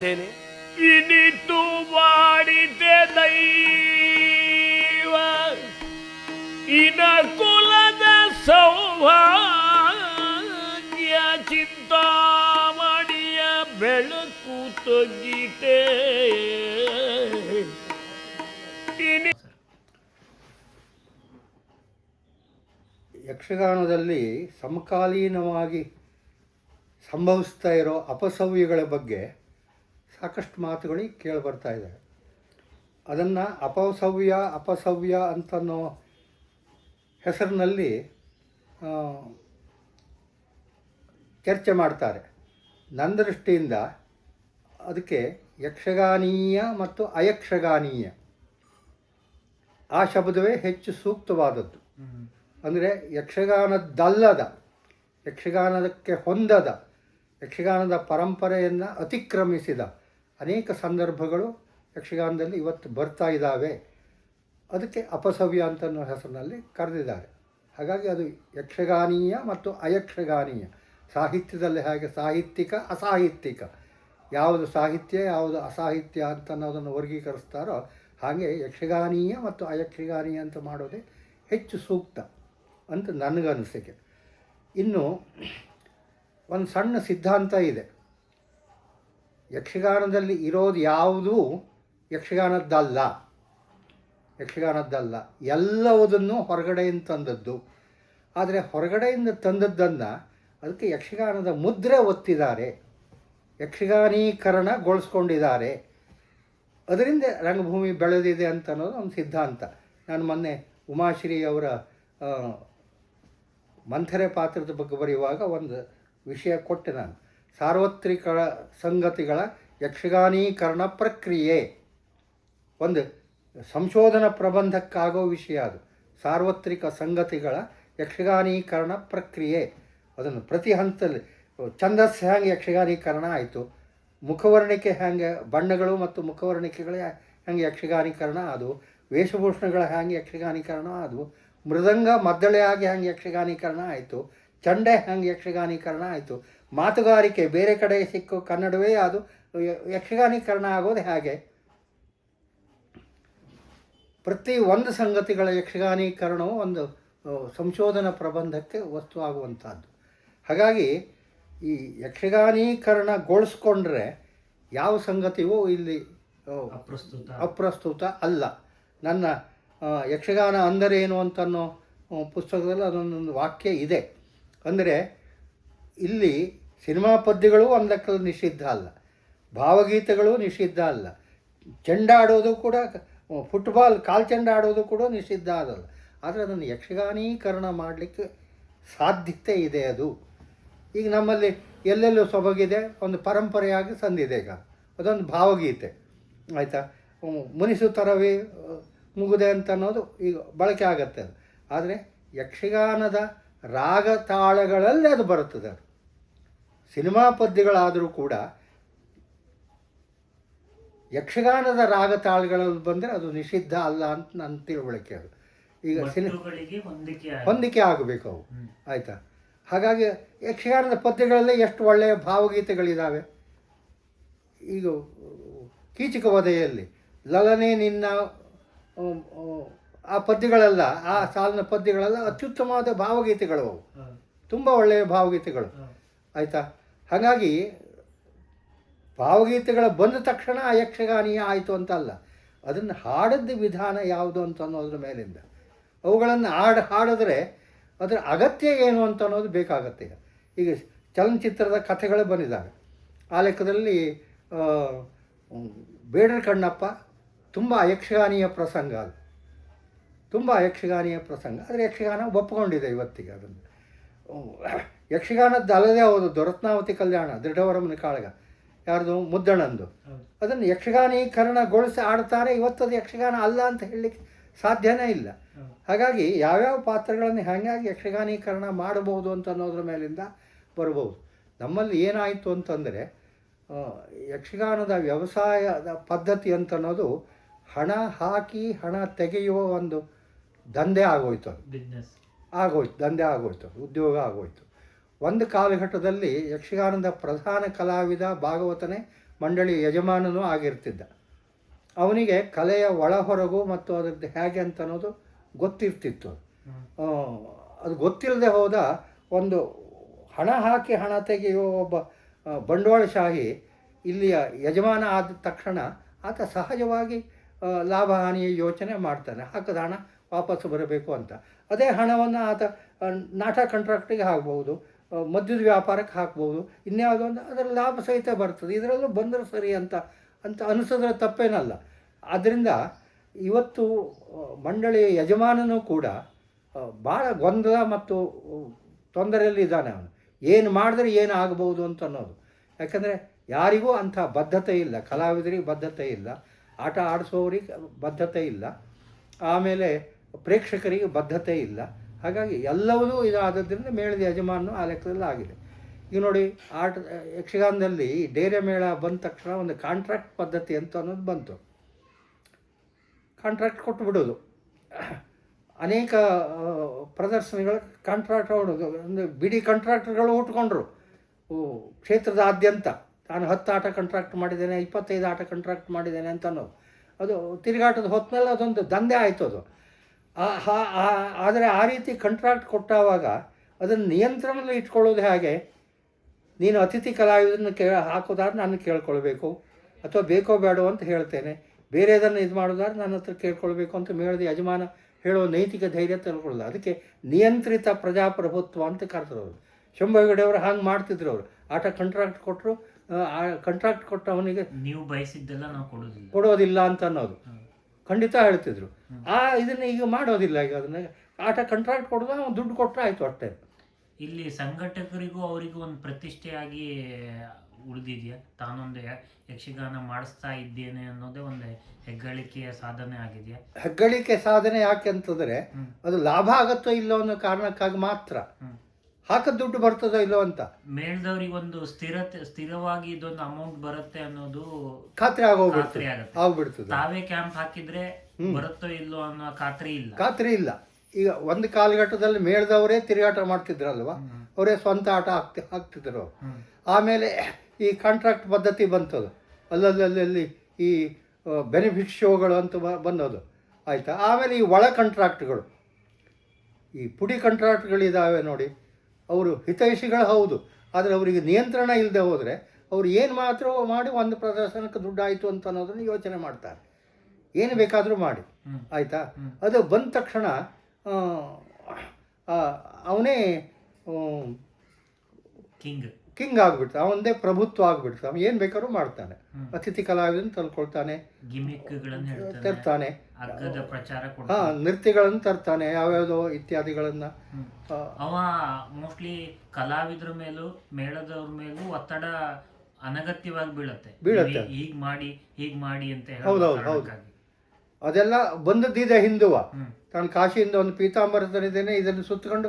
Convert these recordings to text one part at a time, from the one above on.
ಇನಿತು ಮಾಡಿದೆ ದೈವ ಇನ ಕುಲದ ಸೌಭಾಗ್ಯ ಚಿಂತಾಮಣಿಯ ಬೆಳಕು ತೊಗಿತೆ. ಯಕ್ಷಗಾನದಲ್ಲಿ ಸಮಕಾಲೀನವಾಗಿ ಸಂಭವಿಸ್ತಾ ಇರೋ ಅಪಸವ್ಯಗಳ ಬಗ್ಗೆ ಸಾಕಷ್ಟು ಮಾತುಗಳು ಕೇಳಿಬರ್ತಾ ಇದ್ದಾವೆ. ಅದನ್ನು ಅಪಸವ್ಯ ಅಂತನ್ನೋ ಹೆಸರಿನಲ್ಲಿ ಚರ್ಚೆ ಮಾಡ್ತಾರೆ. ನನ್ನ ದೃಷ್ಟಿಯಿಂದ ಅದಕ್ಕೆ ಯಕ್ಷಗಾನೀಯ ಮತ್ತು ಅಯಕ್ಷಗಾನೀಯ ಆ ಶಬ್ದವೇ ಹೆಚ್ಚು ಸೂಕ್ತವಾದದ್ದು. ಅಂದರೆ ಯಕ್ಷಗಾನದ್ದಲ್ಲದ, ಯಕ್ಷಗಾನಕ್ಕೆ ಹೊಂದದ, ಯಕ್ಷಗಾನದ ಪರಂಪರೆಯನ್ನು ಅತಿಕ್ರಮಿಸಿದ ಅನೇಕ ಸಂದರ್ಭಗಳು ಯಕ್ಷಗಾನದಲ್ಲಿ ಇವತ್ತು ಬರ್ತಾ ಇದ್ದಾವೆ. ಅದಕ್ಕೆ ಅಪಸವ್ಯ ಅಂತನ್ನೋ ಹೆಸರಿನಲ್ಲಿ ಕರೆದಿದ್ದಾರೆ. ಹಾಗಾಗಿ ಅದು ಯಕ್ಷಗಾನೀಯ ಮತ್ತು ಅಯಕ್ಷಗಾನೀಯ. ಸಾಹಿತ್ಯದಲ್ಲಿ ಹಾಗೆ ಸಾಹಿತ್ಯಿಕ ಅಸಾಹಿತ್ಯಿಕ, ಯಾವುದು ಸಾಹಿತ್ಯ ಯಾವುದು ಅಸಾಹಿತ್ಯ ಅಂತ ಅನ್ನೋದನ್ನು ವರ್ಗೀಕರಿಸ್ತಾರೋ ಹಾಗೆ ಯಕ್ಷಗಾನೀಯ ಮತ್ತು ಅಯಕ್ಷಗಾನೀಯ ಅಂತ ಮಾಡೋದೇ ಹೆಚ್ಚು ಸೂಕ್ತ ಅಂತ ನನಗನ್ನಿಸಿಕೆ. ಇನ್ನು ಒಂದು ಸಣ್ಣ ಸಿದ್ಧಾಂತ ಇದೆ. ಯಕ್ಷಗಾನದಲ್ಲಿ ಇರೋದು ಯಾವುದೂ ಯಕ್ಷಗಾನದ್ದಲ್ಲ, ಎಲ್ಲವುದನ್ನು ಹೊರಗಡೆಯಿಂದ ತಂದದ್ದು. ಆದರೆ ಹೊರಗಡೆಯಿಂದ ತಂದದ್ದನ್ನು ಅದಕ್ಕೆ ಯಕ್ಷಗಾನದ ಮುದ್ರೆ ಒತ್ತಿದ್ದಾರೆ, ಯಕ್ಷಗಾನೀಕರಣಗೊಳಿಸ್ಕೊಂಡಿದ್ದಾರೆ. ಅದರಿಂದ ರಂಗಭೂಮಿ ಬೆಳೆದಿದೆ ಅಂತ ಅನ್ನೋದು ಒಂದು ಸಿದ್ಧಾಂತ. ನಾನು ಮೊನ್ನೆ ಉಮಾಶ್ರೀ ಅವರ ಮಂಥರೆ ಪಾತ್ರದ ಬಗ್ಗೆ ಬರೆಯುವಾಗ ಒಂದು ವಿಷಯ ಕೊಟ್ಟೆ ನಾನು. ಸಾರ್ವತ್ರಿಕ ಸಂಗತಿಗಳ ಯಕ್ಷಗಾನೀಕರಣ ಪ್ರಕ್ರಿಯೆ ಒಂದು ಸಂಶೋಧನಾ ಪ್ರಬಂಧಕ್ಕಾಗೋ ವಿಷಯ. ಅದು ಸಾರ್ವತ್ರಿಕ ಸಂಗತಿಗಳ ಯಕ್ಷಗಾನೀಕರಣ ಪ್ರಕ್ರಿಯೆ. ಅದನ್ನು ಪ್ರತಿ ಹಂತದಲ್ಲಿ ಛಂದಸ್ಸು ಹ್ಯಾಂಗೆ ಯಕ್ಷಗಾನೀಕರಣ ಆಯಿತು, ಮುಖವರ್ಣಿಕೆ ಹ್ಯಾಂಗೆ, ಬಣ್ಣಗಳು ಮತ್ತು ಮುಖವರ್ಣಿಕೆಗಳ ಹ್ಯಾಂಗೆ ಯಕ್ಷಗಾನೀಕರಣ ಆದವು, ವೇಷಭೂಷಣಗಳ ಹ್ಯಾಂಗೆ ಯಕ್ಷಗಾನೀಕರಣ ಆದವು, ಮೃದಂಗ ಮದ್ದಳೆಯಾಗಿ ಹ್ಯಾಂಗೆ ಯಕ್ಷಗಾನೀಕರಣ ಆಯಿತು, ಚಂಡೆ ಹ್ಯಾಂಗೆ ಯಕ್ಷಗಾನೀಕರಣ ಆಯಿತು, ಮಾತುಗಾರಿಕೆ ಬೇರೆ ಕಡೆ ಸಿಕ್ಕು ಕನ್ನಡವೇ ಅದು ಯಕ್ಷಗಾನೀಕರಣ ಆಗೋದು ಹೇಗೆ. ಪ್ರತಿ ಒಂದು ಸಂಗತಿಗಳ ಯಕ್ಷಗಾನೀಕರಣವು ಒಂದು ಸಂಶೋಧನಾ ಪ್ರಬಂಧಕ್ಕೆ ವಸ್ತು ಆಗುವಂಥದ್ದು. ಹಾಗಾಗಿ ಈ ಯಕ್ಷಗಾನೀಕರಣಗೊಳಿಸ್ಕೊಂಡ್ರೆ ಯಾವ ಸಂಗತಿಯೂ ಇಲ್ಲಿ ಅಪ್ರಸ್ತುತ ಅಲ್ಲ. ನನ್ನ ಯಕ್ಷಗಾನ ಅಂದರೇನು ಅಂತನ್ನೋ ಪುಸ್ತಕದಲ್ಲಿ ಅದೊಂದೊಂದು ವಾಕ್ಯ ಇದೆ. ಅಂದರೆ ಇಲ್ಲಿ ಸಿನಿಮಾ ಪದ್ಯಗಳು ಒಂದು ಲೆಕ್ಕದಲ್ಲಿ ನಿಷಿದ್ಧ ಅಲ್ಲ, ಭಾವಗೀತೆಗಳು ನಿಷಿದ್ಧ ಅಲ್ಲ, ಚೆಂಡಾಡೋದು ಕೂಡ, ಫುಟ್ಬಾಲ್ ಕಾಲ್ಚೆಂಡ ಆಡೋದು ಕೂಡ ನಿಷಿದ್ಧ ಆಗಲ್ಲ. ಆದರೆ ಅದನ್ನು ಯಕ್ಷಗಾನೀಕರಣ ಮಾಡಲಿಕ್ಕೆ ಸಾಧ್ಯತೆ ಇದೆ. ಅದು ಈಗ ನಮ್ಮಲ್ಲಿ ಎಲ್ಲೆಲ್ಲೂ ಸೊಬಗಿದೆ, ಒಂದು ಪರಂಪರೆಯಾಗಿ ಸಂದಿದೆ. ಈಗ ಅದೊಂದು ಭಾವಗೀತೆ ಆಯಿತಾ, ಮುನಿಸು ತರವೇ ಮುಗುದೆ ಅಂತ ಅನ್ನೋದು ಈಗ ಬಳಕೆ ಆಗತ್ತೆ. ಅದು ಆದರೆ ಯಕ್ಷಗಾನದ ರಾಗ ತಾಳಗಳಲ್ಲಿ ಅದು ಬರುತ್ತದೆ. ಅದು ಸಿನಿಮಾ ಪದ್ಯಗಳಾದರೂ ಕೂಡ ಯಕ್ಷಗಾನದ ರಾಗ ತಾಳಗಳಲ್ಲಿ ಬಂದರೆ ಅದು ನಿಷಿದ್ಧ ಅಲ್ಲ ಅಂತ ನನ್ನ ತಿಳುವಳಿಕೆ. ಅದು ಈಗ ಹೊಂದಿಕೆ ಆಗಬೇಕು ಅವು, ಆಯಿತಾ. ಹಾಗಾಗಿ ಯಕ್ಷಗಾನದ ಪದ್ಯಗಳಲ್ಲೇ ಎಷ್ಟು ಒಳ್ಳೆಯ ಭಾವಗೀತೆಗಳಿದ್ದಾವೆ. ಈಗ ಕೀಚಕ ವಧೆಯಲ್ಲಿ ಲಲನೆ ನಿನ್ನ ಆ ಪದ್ಯಗಳೆಲ್ಲ, ಆ ಸಾಲಿನ ಪದ್ಯಗಳೆಲ್ಲ ಅತ್ಯುತ್ತಮವಾದ ಭಾವಗೀತೆಗಳು, ಅವು ತುಂಬ ಒಳ್ಳೆಯ ಭಾವಗೀತೆಗಳು, ಆಯಿತಾ. ಹಾಗಾಗಿ ಭಾವಗೀತೆಗಳು ಬಂದ ತಕ್ಷಣ ಆ ಯಕ್ಷಗಾನೀಯ ಆಯಿತು ಅಂತ ಅಲ್ಲ, ಅದನ್ನು ಹಾಡದ್ದ ವಿಧಾನ ಯಾವುದು ಅಂತ ಅನ್ನೋದ್ರ ಮೇಲಿಂದ ಅವುಗಳನ್ನು ಹಾಡಿದ್ರೆ ಅದರ ಅಗತ್ಯ ಏನು ಅಂತ ಅನ್ನೋದು ಬೇಕಾಗತ್ತೆ. ಈಗ ಚಲನಚಿತ್ರದ ಕಥೆಗಳು ಬಂದಿದ್ದಾವೆ. ಆ ಲೆಕ್ಕದಲ್ಲಿ ಬೇಡರ ಕಣ್ಣಪ್ಪ ತುಂಬ ಯಕ್ಷಗಾನೀಯ ಪ್ರಸಂಗ, ಅದು ತುಂಬ ಯಕ್ಷಗಾನೀಯ ಪ್ರಸಂಗ. ಆದರೆ ಯಕ್ಷಗಾನ ಒಪ್ಪಿಕೊಂಡಿದೆ ಇವತ್ತಿಗೆ. ಅದನ್ನು ಯಕ್ಷಗಾನದ್ದು ಅಲ್ಲದೆ ಹೋದದ್ದು ರತ್ನಾವತಿ ಕಲ್ಯಾಣ, ದೃಢವರಮನ ಕಾಳಗ, ಯಾರ್ದು ಮುದ್ದಣ್ಣಂದು, ಅದನ್ನು ಯಕ್ಷಗಾನೀಕರಣಗೊಳಿಸಿ ಆಡ್ತಾರೆ. ಇವತ್ತದು ಯಕ್ಷಗಾನ ಅಲ್ಲ ಅಂತ ಹೇಳಲಿಕ್ಕೆ ಸಾಧ್ಯನೇ ಇಲ್ಲ. ಹಾಗಾಗಿ ಯಾವ್ಯಾವ ಪಾತ್ರಗಳನ್ನು ಹೇಗಾಗಿ ಯಕ್ಷಗಾನೀಕರಣ ಮಾಡಬಹುದು ಅಂತ ಅನ್ನೋದ್ರ ಮೇಲಿಂದ ಬರ್ಬೋದು. ನಮ್ಮಲ್ಲಿ ಏನಾಯಿತು ಅಂತಂದರೆ ಯಕ್ಷಗಾನದ ವ್ಯವಸಾಯದ ಪದ್ಧತಿ ಅಂತ ಅನ್ನೋದು ಹಣ ಹಾಕಿ ಹಣ ತೆಗೆಯುವ ಒಂದು ದಂಧೆ ಆಗೋಯ್ತು. ಅದು ದಂಧೆ ಆಗೋಯ್ತು, ಉದ್ಯೋಗ ಆಗೋಯ್ತು. ಒಂದು ಕಾಲಘಟ್ಟದಲ್ಲಿ ಯಕ್ಷಗಾನದ ಪ್ರಧಾನ ಕಲಾವಿದ ಭಾಗವತನೇ ಮಂಡಳಿ ಯಜಮಾನನೂ ಆಗಿರ್ತಿದ್ದ. ಅವನಿಗೆ ಕಲೆಯ ಒಳ ಹೊರಗು ಮತ್ತು ಅದರದ್ದು ಹೇಗೆ ಅಂತ ಅನ್ನೋದು ಗೊತ್ತಿರ್ತಿತ್ತು. ಅದು ಗೊತ್ತಿಲ್ಲದೆ ಹೋದ ಒಂದು ಹಣ ಹಾಕಿ ಹಣ ತೆಗೆಯುವ ಒಬ್ಬ ಬಂಡವಾಳಶಾಹಿ ಇಲ್ಲಿಯ ಯಜಮಾನ ಆದ ತಕ್ಷಣ ಆತ ಸಹಜವಾಗಿ ಲಾಭ ಹಾನಿಯ ಯೋಚನೆ ಮಾಡ್ತಾನೆ. ಹಾಕಿದ ಹಣ ವಾಪಸ್ಸು ಬರಬೇಕು ಅಂತ. ಅದೇ ಹಣವನ್ನು ಆತ ನಾಟಕ ಕಾಂಟ್ರಾಕ್ಟಿಗೆ ಹಾಕ್ಬೋದು, ಮದ್ಯದ ವ್ಯಾಪಾರಕ್ಕೆ ಹಾಕ್ಬೋದು, ಇನ್ಯಾವುದೋ ಒಂದು ಅದರ ಲಾಭ ಸಹಿತ ಬರ್ತದೆ. ಇದರಲ್ಲೂ ಬಂದರೆ ಸರಿ ಅಂತ ಅನಿಸಿದ್ರೆ ತಪ್ಪೇನಲ್ಲ. ಆದ್ದರಿಂದ ಇವತ್ತು ಮಂಡಳಿಯ ಯಜಮಾನನೂ ಕೂಡ ಭಾಳ ಗೊಂದಲ ಮತ್ತು ತೊಂದರೆಯಲ್ಲಿ ಇದ್ದಾನೆ. ಅವನು ಏನು ಮಾಡಿದ್ರೆ ಏನು ಆಗ್ಬೋದು ಅಂತ ಅನ್ನೋದು. ಯಾಕಂದರೆ ಯಾರಿಗೂ ಅಂಥ ಬದ್ಧತೆ ಇಲ್ಲ. ಕಲಾವಿದರಿಗೆ ಬದ್ಧತೆ ಇಲ್ಲ, ಆಟ ಆಡಿಸೋರಿಗೆ ಬದ್ಧತೆ ಇಲ್ಲ, ಆಮೇಲೆ ಪ್ರೇಕ್ಷಕರಿಗೆ ಬದ್ಧತೆ ಇಲ್ಲ. ಹಾಗಾಗಿ ಎಲ್ಲವೂ ಇದಾದದ್ರಿಂದ ಮೇಳದ ಯಜಮಾನನು ಆ ಲೆಕ್ಕದಲ್ಲಿ ಆಗಿದೆ. ಈಗ ನೋಡಿ, ಯಕ್ಷಗಾನದಲ್ಲಿ ಡೇರೆ ಮೇಳ ಬಂದ ತಕ್ಷಣ ಒಂದು ಕಾಂಟ್ರಾಕ್ಟ್ ಪದ್ಧತಿ ಅಂತ ಅನ್ನೋದು ಬಂತು. ಕಾಂಟ್ರಾಕ್ಟ್ ಕೊಟ್ಟು ಬಿಡೋದು. ಅನೇಕ ಪ್ರದರ್ಶನಗಳ ಕಾಂಟ್ರಾಕ್ಟ್ ಹೊಡೋದು. ಒಂದು ಬಿಡಿ ಕಾಂಟ್ರಾಕ್ಟ್ಗಳು ಹುಟ್ಕೊಂಡ್ರು ಕ್ಷೇತ್ರದಾದ್ಯಂತ. ನಾನು 10 ಆಟ ಕಾಂಟ್ರಾಕ್ಟ್ ಮಾಡಿದ್ದೇನೆ, 25 ಆಟ ಕಾಂಟ್ರಾಕ್ಟ್ ಮಾಡಿದ್ದೇನೆ ಅಂತ ಅನ್ನೋದು. ಅದು ತಿರುಗಾಟದ ಹೊತ್ತಿನಲ್ಲಿ ಅದೊಂದು ದಂಧೆ ಆಯಿತು ಅದು. ಆದರೆ ಆ ರೀತಿ ಕಾಂಟ್ರಾಕ್ಟ್ ಕೊಟ್ಟಾಗ ಅದನ್ನು ನಿಯಂತ್ರಣದಲ್ಲಿ ಇಟ್ಕೊಳ್ಳೋದು ಹೇಗೆ? ನೀನು ಅತಿಥಿ ಕಲಾವಿದರನ್ನು ಹಾಕೋದಾದ್ರೆ ನಾನು ಕೇಳ್ಕೊಳ್ಬೇಕು, ಅಥವಾ ಬೇಕೋ ಬೇಡೋ ಅಂತ ಹೇಳ್ತೇನೆ. ಬೇರೆದನ್ನು ಇದು ಮಾಡೋದಾದ್ರೆ ನನ್ನ ಹತ್ರ ಕೇಳ್ಕೊಳ್ಬೇಕು ಅಂತ ಮೇಳದ ಯಜಮಾನ ಹೇಳೋ ನೈತಿಕ ಧೈರ್ಯ ತಿಳ್ಕೊಳ್ಳಲ್ಲ. ಅದಕ್ಕೆ ನಿಯಂತ್ರಿತ ಪ್ರಜಾಪ್ರಭುತ್ವ ಅಂತ ಕರೆದ್ರು. ಶಂಭು ಹೆಗಡೆಯವರು ಹಾಗೆ ಮಾಡ್ತಿದ್ರು. ಅವರು ಆಟ ಕಾಂಟ್ರಾಕ್ಟ್ ಕೊಟ್ಟರು, ಕಾಂಟ್ರಾಕ್ಟ್ ಕೊಟ್ಟ ಅವನಿಗೆ ನೀವು ಬಯಸಿದ್ದೆಲ್ಲ ನಾವು ಕೊಡೋದಿಲ್ಲ ಅಂತ ಅನ್ನೋದು ಖಂಡಿತ ಹೇಳ್ತಿದ್ರು. ಇದನ್ನು ಈಗ ಮಾಡೋದಿಲ್ಲ. ಈಗ ಅದನ್ನ ಆಟ ಕಾಂಟ್ರಾಕ್ಟ್ ಕೊಡೋದು, ಅವ್ನು ದುಡ್ಡು ಕೊಟ್ಟರೆ ಆಯಿತು ಅಷ್ಟೇ. ಇಲ್ಲಿ ಸಂಘಟಕರಿಗೂ ಅವರಿಗೂ ಒಂದು ಪ್ರತಿಷ್ಠೆಯಾಗಿ ಉಳಿದಿದೆಯಾ? ತಾನೊಂದು ಯಕ್ಷಗಾನ ಮಾಡಿಸ್ತಾ ಇದ್ದೇನೆ ಅನ್ನೋದೇ ಒಂದು ಹೆಗ್ಗಳಿಕೆಯ ಸಾಧನೆ ಆಗಿದೆಯಾ? ಹೆಗ್ಗಳಿಕೆ ಸಾಧನೆ ಯಾಕೆ ಅಂತಂದರೆ ಅದು ಲಾಭ ಆಗತ್ತೋ ಇಲ್ಲೋ ಅನ್ನೋ ಕಾರಣಕ್ಕಾಗಿ ಮಾತ್ರ. ಹಾಕದ ದುಡ್ಡು ಬರ್ತದೋ ಇಲ್ಲೋ ಅಂತ ಮೇಲ್ದವ್ರಿಗೆ ಒಂದು ಸ್ಥಿರವಾಗಿ ಇದೊಂದು ಅಮೌಂಟ್ ಬರುತ್ತೆ ಅನ್ನೋದು ಖಾತ್ರಿ ಆಗ್ಬಿಡ್ತದೆ. ತಾವೇ ಕ್ಯಾಂಪ್ ಹಾಕಿದ್ರೆ ಬರುತ್ತೋ ಇಲ್ಲೋ ಅನ್ನೋ ಖಾತ್ರಿ ಇಲ್ಲ. ಈಗ ಒಂದು ಕಾಲಘಟ್ಟದಲ್ಲಿ ಮೇಳ್ದವರೇ ತಿರುಗಾಟ ಮಾಡ್ತಿದ್ರಲ್ವ, ಅವರೇ ಸ್ವಂತ ಆಟ ಹಾಕ್ತಿದ್ರು. ಆಮೇಲೆ ಈ ಕಾಂಟ್ರಾಕ್ಟ್ ಪದ್ಧತಿ ಬಂತದು. ಅಲ್ಲಲ್ಲಿ ಈ ಬೆನಿಫಿಟ್ ಶೋಗಳು ಅಂತ ಬಂದೋದು ಆಯಿತಾ. ಆಮೇಲೆ ಈ ಒಳ ಕಾಂಟ್ರಾಕ್ಟ್ಗಳು, ಈ ಪುಡಿ ಕಾಂಟ್ರಾಕ್ಟ್ಗಳಿದ್ದಾವೆ ನೋಡಿ. ಅವರು ಹಿತೈಷಿಗಳು ಹೌದು, ಆದರೆ ಅವರಿಗೆ ನಿಯಂತ್ರಣ ಇಲ್ಲದೆ ಹೋದರೆ ಅವರು ಏನು ಮಾತ್ರ ಮಾಡಿ ಒಂದು ಪ್ರದರ್ಶನಕ್ಕೆ ದುಡ್ಡು ಆಯಿತು ಅಂತ ಅನ್ನೋದನ್ನು ಯೋಚನೆ ಮಾಡ್ತಾರೆ. ಏನು ಬೇಕಾದರೂ ಮಾಡಿ ಆಯಿತಾ. ಅದು ಬಂದ ತಕ್ಷಣ ಅವನೇ ಕಿಂಗ್ ಆಗಿಬಿಡ್ತ, ಅವನದೇ ಪ್ರಭುತ್ವ ಆಗಿಬಿಡ್ತ. ಅವನು ಏನು ಬೇಕಾದ್ರೂ ಮಾಡ್ತಾನೆ. ಅತಿಥಿ ಕಲಾವಿದನ್ನು ತಂದ್ಕೊಳ್ತಾನೆ, ತರ್ತಾನೆ, ನೃತ್ಯಗಳನ್ನು ತರ್ತಾನೆ, ಯಾವ್ಯಾವುದೋ ಇತ್ಯಾದಿಗಳನ್ನ. ಅವ ಮೋಸ್ಟ್ಲಿ ಕಲಾವಿದ್ರ ಮೇಲೂ ಮೇಳದವ್ರ ಮೇಲೂ ಒತ್ತಡ ಅನಗತ್ಯವಾಗಿ ಬೀಳುತ್ತೆ. ಹೀಗ್ ಮಾಡಿ ಅಂತ. ಹೌದು. ಅದೆಲ್ಲ ಬಂದದ್ದಿದೆ ಹಿಂದುವ. ನಾನು ಕಾಶಿಯಿಂದ ಒಂದು ಪೀತಾಂಬರ ತಂದಿದ್ದೇನೆ, ಇದನ್ನು ಸುತ್ತಕೊಂಡು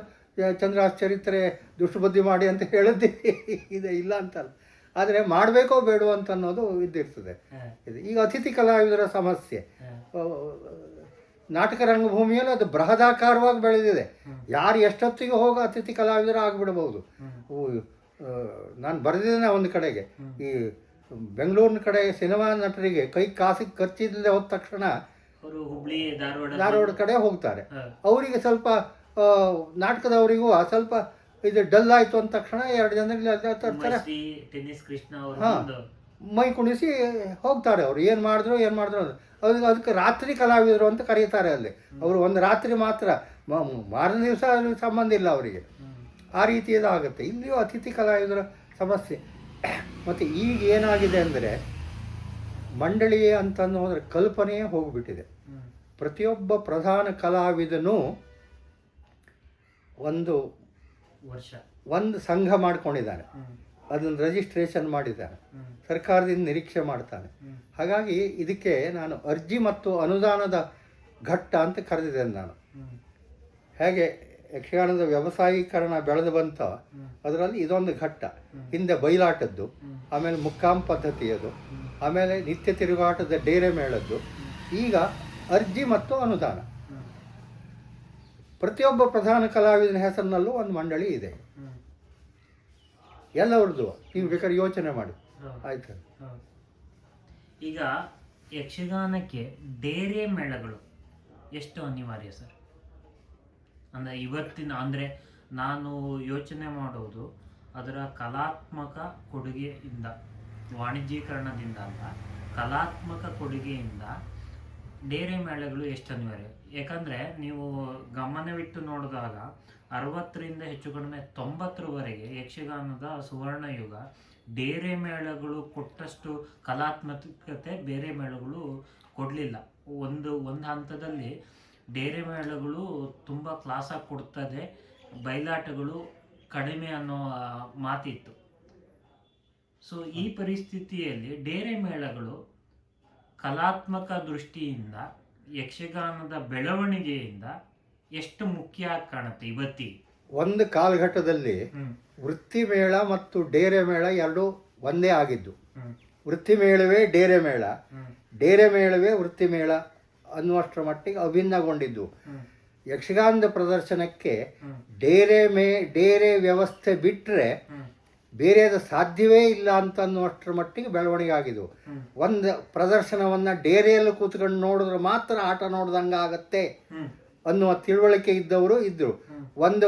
ಚಂದ್ರಾಸ್ ಚರಿತ್ರೆ ದುಷ್ಟಬುದ್ಧಿ ಮಾಡಿ ಅಂತ ಹೇಳಿದ್ದೆ ಇದೆ, ಇಲ್ಲ ಅಂತಲ್ಲ. ಆದರೆ ಮಾಡಬೇಕೋ ಬೇಡೋ ಅಂತ ಅನ್ನೋದು ಇದ್ದಿರ್ತದೆ. ಈಗ ಅತಿಥಿ ಕಲಾವಿದರ ಸಮಸ್ಯೆ ನಾಟಕ ರಂಗಭೂಮಿಯಲ್ಲಿ ಅದು ಬೃಹದಾಕಾರವಾಗಿ ಬೆಳೆದಿದೆ. ಯಾರು ಎಷ್ಟೊತ್ತಿಗೆ ಹೋಗೋ ಅತಿಥಿ ಕಲಾವಿದರು ಆಗಿಬಿಡ್ಬೋದು. ನಾನು ಬರೆದಿದ್ದೇನೆ ಒಂದು ಕಡೆಗೆ, ಈ ಬೆಂಗಳೂರಿನ ಕಡೆ ಸಿನಿಮಾ ನಟರಿಗೆ ಕಾಸಿಗೆ ಖರ್ಚಿಲ್ಲದೆ ಹೋದ ತಕ್ಷಣ ಧಾರವಾಡ ಕಡೆ ಹೋಗ್ತಾರೆ. ಅವರಿಗೆ ಸ್ವಲ್ಪ ನಾಟಕದವರಿಗೂ ಸ್ವಲ್ಪ ಇದು ಡಲ್ ಆಯಿತು ಅಂದ ತಕ್ಷಣ 2 ಜನ ತರ್ತಾರೆ, ಮೈ ಕುಣಿಸಿ ಹೋಗ್ತಾರೆ. ಅವರು ಏನು ಮಾಡಿದ್ರು ಅದಕ್ಕೆ ರಾತ್ರಿ ಕಲಾವಿದರು ಅಂತ ಕರೀತಾರೆ. ಅಲ್ಲಿ ಅವರು ಒಂದು ರಾತ್ರಿ ಮಾತ್ರ, ಮಾರನೇ ದಿವಸ ಸಂಬಂಧ ಇಲ್ಲ ಅವರಿಗೆ. ಆ ರೀತಿ ಇದಾಗುತ್ತೆ. ಇಲ್ಲಿಯೂ ಅತಿಥಿ ಕಲಾವಿದರ ಸಮಸ್ಯೆ. ಮತ್ತು ಈಗ ಏನಾಗಿದೆ ಅಂದರೆ ಮಂಡಳಿ ಅಂತಂದು ಹೋದರೆ ಕಲ್ಪನೆಯೇ ಹೋಗಿಬಿಟ್ಟಿದೆ. ಪ್ರತಿಯೊಬ್ಬ ಪ್ರಧಾನ ಕಲಾವಿದನೂ ಒಂದು ಸಂಘ ಮಾಡ್ಕೊಂಡಿದ್ದಾನೆ, ಅದನ್ನು ರಿಜಿಸ್ಟ್ರೇಷನ್ ಮಾಡಿದ್ದಾನೆ, ಸರ್ಕಾರದಿಂದ ನಿರೀಕ್ಷೆ ಮಾಡ್ತಾನೆ. ಹಾಗಾಗಿ ಇದಕ್ಕೆ ನಾನು ಅರ್ಜಿ ಮತ್ತು ಅನುದಾನದ ಘಟ್ಟ ಅಂತ ಕರೆದಿದ್ದೇನೆ ನಾನು. ಹೇಗೆ ಯಕ್ಷಗಾನದ ವ್ಯವಸಾಯೀಕರಣ ಬೆಳೆದು ಬಂತ, ಅದರಲ್ಲಿ ಇದೊಂದು ಘಟ್ಟ. ಹಿಂದೆ ಬಯಲಾಟದ್ದು, ಆಮೇಲೆ ಮುಕ್ಕಾಂ ಪದ್ಧತಿಯದು, ಆಮೇಲೆ ನಿತ್ಯ ತಿರುಗಾಟದ ಡೇರೆ ಮೇಳದ್ದು, ಈಗ ಅರ್ಜಿ ಮತ್ತು ಅನುದಾನ. ಪ್ರತಿಯೊಬ್ಬ ಪ್ರಧಾನ ಕಲಾವಿದನ ಹೆಸರಿನಲ್ಲೂ ಒಂದು ಮಂಡಳಿ ಇದೆ. ಎಲ್ಲವ್ರದ್ದು ನೀವು ಬೇಕಾದ್ರೆ ಯೋಚನೆ ಮಾಡಿ, ಆಯ್ತು. ಈಗ ಯಕ್ಷಗಾನಕ್ಕೆ ಡೇರೆ ಮೇಳಗಳು ಎಷ್ಟು ಅನಿವಾರ್ಯ ಸರ್? ಅಂದರೆ ಇವತ್ತಿನ ಅಂದರೆ ನಾನು ಯೋಚನೆ ಮಾಡೋದು ಅದರ ಕಲಾತ್ಮಕ ಕೊಡುಗೆಯಿಂದ, ವಾಣಿಜ್ಯೀಕರಣದಿಂದ ಅಲ್ಲ, ಕಲಾತ್ಮಕ ಕೊಡುಗೆಯಿಂದ ಡೇರೆ ಮೇಳಗಳು ಎಷ್ಟು ಅನಿವಾರ್ಯ. ಯಾಕಂದರೆ ನೀವು ಗಮನವಿಟ್ಟು ನೋಡಿದಾಗ 60ರಿಂದ ಹೆಚ್ಚು ಕಡಿಮೆ 90ರವರೆಗೆ ಯಕ್ಷಗಾನದ ಸುವರ್ಣ ಯುಗ. ಡೇರೆ ಮೇಳಗಳು ಕೊಟ್ಟಷ್ಟು ಕಲಾತ್ಮಕತೆ ಬೇರೆ ಮೇಳಗಳು ಕೊಡಲಿಲ್ಲ. ಒಂದು ಹಂತದಲ್ಲಿ ಡೇರೆ ಮೇಳಗಳು ತುಂಬ ಕ್ಲಾಸಾಗಿ ಕೊಡ್ತದೆ, ಬಯಲಾಟಗಳು ಕಡಿಮೆ ಅನ್ನೋ ಮಾತಿತ್ತು. ಸೊ ಈ ಪರಿಸ್ಥಿತಿಯಲ್ಲಿ ಡೇರೆ ಮೇಳಗಳು ಕಲಾತ್ಮಕ ದೃಷ್ಟಿಯಿಂದ ಯಕ್ಷಗಾನದ ಬೆಳವಣಿಗೆಯಿಂದ ಎಷ್ಟು ಮುಖ್ಯ ಕಾಣುತ್ತೆ ಇವತ್ತಿಗೆ? ಒಂದು ಕಾಲಘಟ್ಟದಲ್ಲಿ ವೃತ್ತಿ ಮೇಳ ಮತ್ತು ಡೇರೆ ಮೇಳ ಎರಡೂ ಒಂದೇ ಆಗಿದ್ದು. ವೃತ್ತಿ ಮೇಳವೇ ಡೇರೆ ಮೇಳ, ಡೇರೆ ಮೇಳವೇ ವೃತ್ತಿ ಮೇಳ ಅನ್ನುವಷ್ಟರ ಮಟ್ಟಿಗೆ ಅಭಿನ್ನಗೊಂಡಿದ್ದು. ಯಕ್ಷಗಾನದ ಪ್ರದರ್ಶನಕ್ಕೆ ಡೇರೆ ವ್ಯವಸ್ಥೆ ಬಿಟ್ಟರೆ ಬೇರೆದು ಸಾಧ್ಯವೇ ಇಲ್ಲ ಅಂತ ಅನ್ನುವಷ್ಟರ ಮಟ್ಟಿಗೆ ಬೆಳವಣಿಗೆ ಆಗಿದ್ದು. ಒಂದು ಪ್ರದರ್ಶನವನ್ನು ಡೇರೆಯಲ್ಲಿ ಕೂತ್ಕೊಂಡು ನೋಡಿದ್ರೆ ಮಾತ್ರ ಆಟ ನೋಡ್ದಂಗೆ ಆಗತ್ತೆ ಅನ್ನುವ ತಿಳುವಳಿಕೆ ಇದ್ದವರು ಇದ್ದರು. ಒಂದು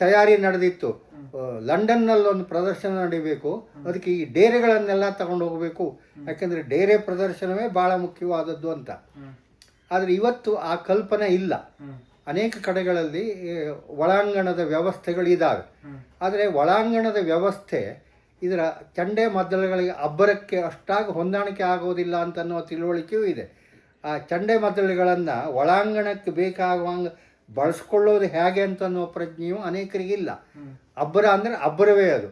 ತಯಾರಿ ನಡೆದಿತ್ತು, ಲಂಡನ್ನಲ್ಲಿ ಒಂದು ಪ್ರದರ್ಶನ ನಡೀಬೇಕು, ಅದಕ್ಕೆ ಈ ಡೇರೆಗಳನ್ನೆಲ್ಲ ತಗೊಂಡು ಹೋಗಬೇಕು, ಯಾಕೆಂದರೆ ಡೇರೆ ಪ್ರದರ್ಶನವೇ ಭಾಳ ಮುಖ್ಯವಾದದ್ದು ಅಂತ. ಆದರೆ ಇವತ್ತು ಆ ಕಲ್ಪನೆ ಇಲ್ಲ. ಅನೇಕ ಕಡೆಗಳಲ್ಲಿ ಒಳಾಂಗಣದ ವ್ಯವಸ್ಥೆಗಳಿದ್ದಾವೆ, ಆದರೆ ಒಳಾಂಗಣದ ವ್ಯವಸ್ಥೆ ಇದರ ಚಂಡೆ ಮದ್ದಳೆಗಳಿಗೆ ಅಬ್ಬರಕ್ಕೆ ಅಷ್ಟಾಗಿ ಹೊಂದಾಣಿಕೆ ಆಗೋದಿಲ್ಲ ಅಂತ ಅನ್ನುವ ತಿಳುವಳಿಕೆಯೂ ಇದೆ. ಆ ಚಂಡೆ ಮದ್ದಳೆಗಳನ್ನು ಒಳಾಂಗಣಕ್ಕೆ ಬೇಕಾಗುವಂಗೆ ಬಳಸ್ಕೊಳ್ಳೋದು ಹೇಗೆ ಅಂತ ಅನ್ನುವ ಪ್ರಜ್ಞೆಯು ಅನೇಕರಿಗಿಲ್ಲ. ಅಬ್ಬರ ಅಂದರೆ ಅಬ್ಬರವೇ ಅದು.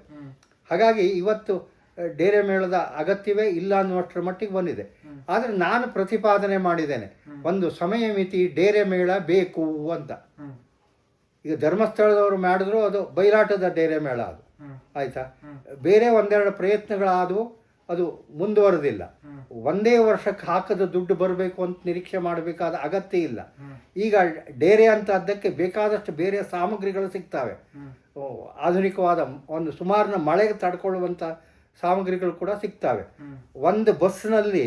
ಹಾಗಾಗಿ ಇವತ್ತು ಡೇರೆ ಮೇಳದ ಅಗತ್ಯವೇ ಇಲ್ಲ ಅನ್ನುವಷ್ಟರ ಮಟ್ಟಿಗೆ ಬಂದಿದೆ. ಆದರೆ ನಾನು ಪ್ರತಿಪಾದನೆ ಮಾಡಿದ್ದೇನೆ, ಒಂದು ಸಮಯ ಮಿತಿ ಡೇರೆ ಮೇಳ ಬೇಕು ಅಂತ. ಈಗ ಧರ್ಮಸ್ಥಳದವರು ಮಾಡಿದ್ರು, ಅದು ಬಯಲಾಟದ ಡೇರೆ ಮೇಳ ಅದು, ಆಯಿತಾ. ಬೇರೆ ಒಂದೆರಡು ಪ್ರಯತ್ನಗಳಾದವು, ಅದು ಮುಂದುವರೆದಿಲ್ಲ. ಒಂದೇ ವರ್ಷಕ್ಕೆ ಹಾಕದ ದುಡ್ಡು ಬರಬೇಕು ಅಂತ ನಿರೀಕ್ಷೆ ಮಾಡಬೇಕಾದ ಅಗತ್ಯ ಇಲ್ಲ. ಈಗ ಡೇರೆ ಅಂತ ಅದಕ್ಕೆ ಬೇಕಾದಷ್ಟು ಬೇರೆ ಸಾಮಗ್ರಿಗಳು ಸಿಗ್ತವೆ. ಆಧುನಿಕವಾದ ಒಂದು ಸುಮಾರಿನ ಮಳೆಗೆ ತಡ್ಕೊಳ್ಳುವಂಥ ಸಾಮಗ್ರಿಗಳು ಕೂಡ ಸಿಗ್ತವೆ. ಒಂದು ಬಸ್ನಲ್ಲಿ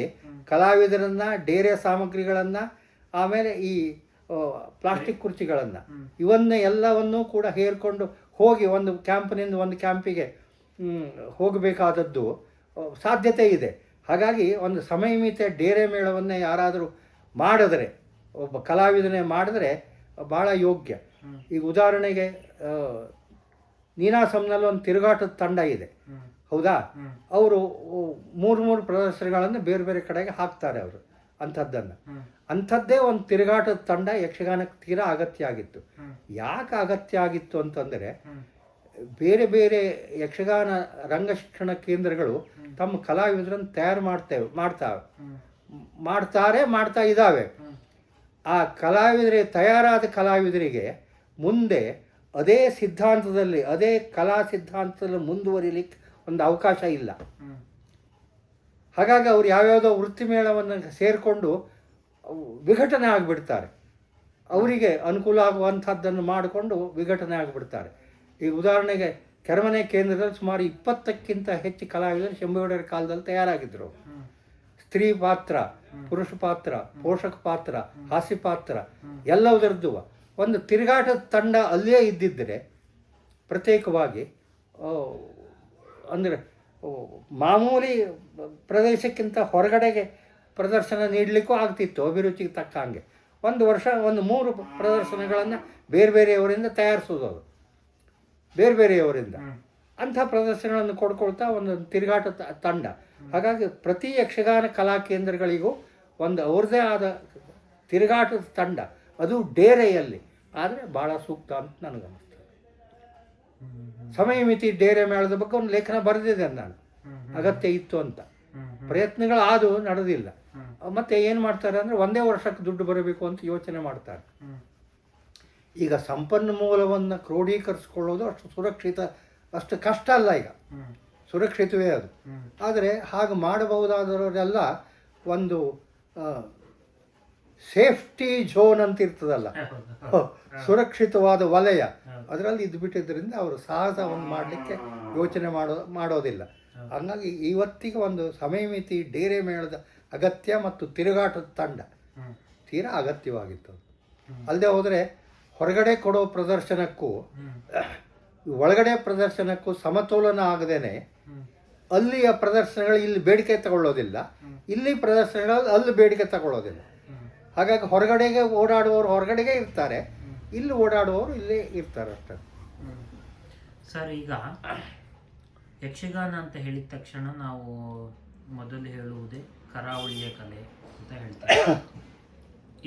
ಕಲಾವಿದರನ್ನು, ಡೇರೆ ಸಾಮಗ್ರಿಗಳನ್ನು, ಆಮೇಲೆ ಈ ಪ್ಲಾಸ್ಟಿಕ್ ಕುರ್ಚಿಗಳನ್ನು, ಇವನ್ನ ಎಲ್ಲವನ್ನೂ ಕೂಡ ಹೇರ್ಕೊಂಡು ಹೋಗಿ ಒಂದು ಕ್ಯಾಂಪಿನಿಂದ ಒಂದು ಕ್ಯಾಂಪಿಗೆ ಹೋಗಬೇಕಾದದ್ದು ಸಾಧ್ಯತೆ ಇದೆ. ಹಾಗಾಗಿ ಒಂದು ಸಮಯಮಿತ ಡೇರೆ ಮೇಳವನ್ನೇ ಯಾರಾದರೂ ಮಾಡಿದ್ರೆ, ಒಬ್ಬ ಕಲಾವಿದನೇ ಮಾಡಿದ್ರೆ ಭಾಳ ಯೋಗ್ಯ. ಈಗ ಉದಾಹರಣೆಗೆ ನೀನಾಸಂನಲ್ಲಿ ಒಂದು ತಿರುಗಾಟದ ತಂಡ ಇದೆ, ಹೌದಾ. ಅವರು 3 ಪ್ರದರ್ಶನಗಳನ್ನು ಬೇರೆ ಬೇರೆ ಕಡೆಗೆ ಹಾಕ್ತಾರೆ ಅವರು. ಅಂಥದ್ದೇ ಒಂದು ತಿರುಗಾಟದ ತಂಡ ಯಕ್ಷಗಾನಕ್ಕೆ ತೀರಾ ಅಗತ್ಯ ಆಗಿತ್ತು. ಯಾಕೆ ಅಗತ್ಯ ಆಗಿತ್ತು ಅಂತಂದರೆ, ಬೇರೆ ಬೇರೆ ಯಕ್ಷಗಾನ ರಂಗಶಿಕ್ಷಣ ಕೇಂದ್ರಗಳು ತಮ್ಮ ಕಲಾವಿದರನ್ನು ತಯಾರು ಮಾಡ್ತಾ ಇದ್ದಾವೆ. ಆ ತಯಾರಾದ ಕಲಾವಿದರಿಗೆ ಮುಂದೆ ಅದೇ ಸಿದ್ಧಾಂತದಲ್ಲಿ, ಅದೇ ಕಲಾ ಸಿದ್ಧಾಂತದಲ್ಲಿ ಮುಂದುವರಿಲಿಕ್ಕೆ ಒಂದು ಅವಕಾಶ ಇಲ್ಲ. ಹಾಗಾಗಿ ಅವರು ಯಾವ್ಯಾವುದೋ ವೃತ್ತಿ ಮೇಳವನ್ನು ಸೇರಿಕೊಂಡು ವಿಘಟನೆ ಆಗಿಬಿಡ್ತಾರೆ. ಅವರಿಗೆ ಅನುಕೂಲ ಆಗುವಂಥದ್ದನ್ನು ಮಾಡಿಕೊಂಡು ವಿಘಟನೆ ಆಗಿಬಿಡ್ತಾರೆ. ಈಗ ಉದಾಹರಣೆಗೆ ಕೆರಮನೆ ಕೇಂದ್ರದಲ್ಲಿ ಸುಮಾರು 20ಕ್ಕಿಂತ ಹೆಚ್ಚು ಕಲಾವಿದರು ಶಂಭುಗೌಡರ ಕಾಲದಲ್ಲಿ ತಯಾರಾಗಿದ್ದರು. ಸ್ತ್ರೀ ಪಾತ್ರ, ಪುರುಷ ಪಾತ್ರ, ಪೋಷಕ ಪಾತ್ರ, ಹಾಸ್ಯ ಪಾತ್ರ ಎಲ್ಲದರದ್ದು ಒಂದು ತಿರುಗಾಟದ ತಂಡ ಅಲ್ಲೇ ಇದ್ದಿದ್ದರೆ ಪ್ರತ್ಯೇಕವಾಗಿ, ಅಂದರೆ ಮಾಮೂಲಿ ಪ್ರದೇಶಕ್ಕಿಂತ ಹೊರಗಡೆಗೆ ಪ್ರದರ್ಶನ ನೀಡಲಿಕ್ಕೂ ಆಗ್ತಿತ್ತು ಅಭಿರುಚಿಗೆ ತಕ್ಕ ಹಾಗೆ. ಒಂದು ವರ್ಷ 3 ಪ್ರದರ್ಶನಗಳನ್ನು ಬೇರೆ ಬೇರೆಯವರಿಂದ ತಯಾರಿಸೋದು, ಅದು ಬೇರೆ ಬೇರೆಯವರಿಂದ ಅಂಥ ಪ್ರದರ್ಶನಗಳನ್ನು ಕೊಡ್ಕೊಳ್ತಾ ಒಂದು ತಿರುಗಾಟ ತಂಡ. ಹಾಗಾಗಿ ಪ್ರತಿ ಯಕ್ಷಗಾನ ಕಲಾ ಕೇಂದ್ರಗಳಿಗೂ ಒಂದು ಅವ್ರದ್ದೇ ಆದ ತಿರುಗಾಟದ ತಂಡ, ಅದು ಡೇರೆಯಲ್ಲಿ ಆದರೆ ಭಾಳ ಸೂಕ್ತ ಅಂತ ನನಗನ್ನಿಸ್ತದೆ. ಸಮಯ ಮಿತಿ ಡೇರೆ ಮೇಳದ ಬಗ್ಗೆ ಒಂದು ಲೇಖನ ಬರೆದಿದೆ ನಾನು, ಅಗತ್ಯ ಇತ್ತು ಅಂತ. ಪ್ರಯತ್ನಗಳು ಆದವು, ನಡೆದಿಲ್ಲ. ಮತ್ತೆ ಏನು ಮಾಡ್ತಾರೆ ಅಂದರೆ, ಒಂದೇ ವರ್ಷಕ್ಕೆ ದುಡ್ಡು ಬರಬೇಕು ಅಂತ ಯೋಚನೆ ಮಾಡ್ತಾರೆ. ಈಗ ಸಂಪನ್ಮೂಲವನ್ನು ಕ್ರೋಢೀಕರಿಸ್ಕೊಳ್ಳೋದು ಅಷ್ಟು ಕಷ್ಟ ಅಲ್ಲ, ಈಗ ಸುರಕ್ಷಿತವೇ ಅದು. ಆದರೆ ಹಾಗೆ ಮಾಡಬಹುದಾದವರೆಲ್ಲ ಒಂದು ಸೇಫ್ಟಿ ಝೋನ್ ಅಂತ ಇರ್ತದಲ್ಲ, ಸುರಕ್ಷಿತವಾದ ವಲಯ, ಅದರಲ್ಲಿ ಇದ್ದುಬಿಟ್ಟಿದ್ದರಿಂದ ಅವರು ಸಾಹಸವನ್ನು ಮಾಡಲಿಕ್ಕೆ ಯೋಚನೆ ಮಾಡೋದಿಲ್ಲ. ಹಂಗಾಗಿ ಇವತ್ತಿಗೆ ಒಂದು ಸಮಯ ಮಿತಿ ಡೇರೆ ಮೇಳದ ಅಗತ್ಯ ಮತ್ತು ತಿರುಗಾಟದ ತಂಡ ತೀರಾ ಅಗತ್ಯವಾಗಿತ್ತು. ಅಲ್ಲದೆ ಹೋದರೆ ಹೊರಗಡೆ ಕೊಡೋ ಪ್ರದರ್ಶನಕ್ಕೂ ಒಳಗಡೆ ಪ್ರದರ್ಶನಕ್ಕೂ ಸಮತೋಲನ ಆಗದೇನೆ ಅಲ್ಲಿಯ ಪ್ರದರ್ಶನಗಳು ಇಲ್ಲಿ ಬೇಡಿಕೆ ತಗೊಳ್ಳೋದಿಲ್ಲ, ಇಲ್ಲಿ ಪ್ರದರ್ಶನಗಳು ಅಲ್ಲಿ ಬೇಡಿಕೆ ತಗೊಳ್ಳೋದಿಲ್ಲ. ಹಾಗಾಗಿ ಹೊರಗಡೆಗೆ ಓಡಾಡುವವರು ಹೊರಗಡೆಗೆ ಇರ್ತಾರೆ, ಇಲ್ಲಿ ಓಡಾಡುವವರು ಇಲ್ಲೇ ಇರ್ತಾರೆ ಅಷ್ಟೇ. ಸರ್, ಈಗ ಯಕ್ಷಗಾನ ಅಂತ ಹೇಳಿದ ತಕ್ಷಣ ನಾವು ಮೊದಲು ಹೇಳುವುದೇ ಕರಾವಳಿಯ ಕಲೆ ಅಂತ ಹೇಳ್ತಾರೆ.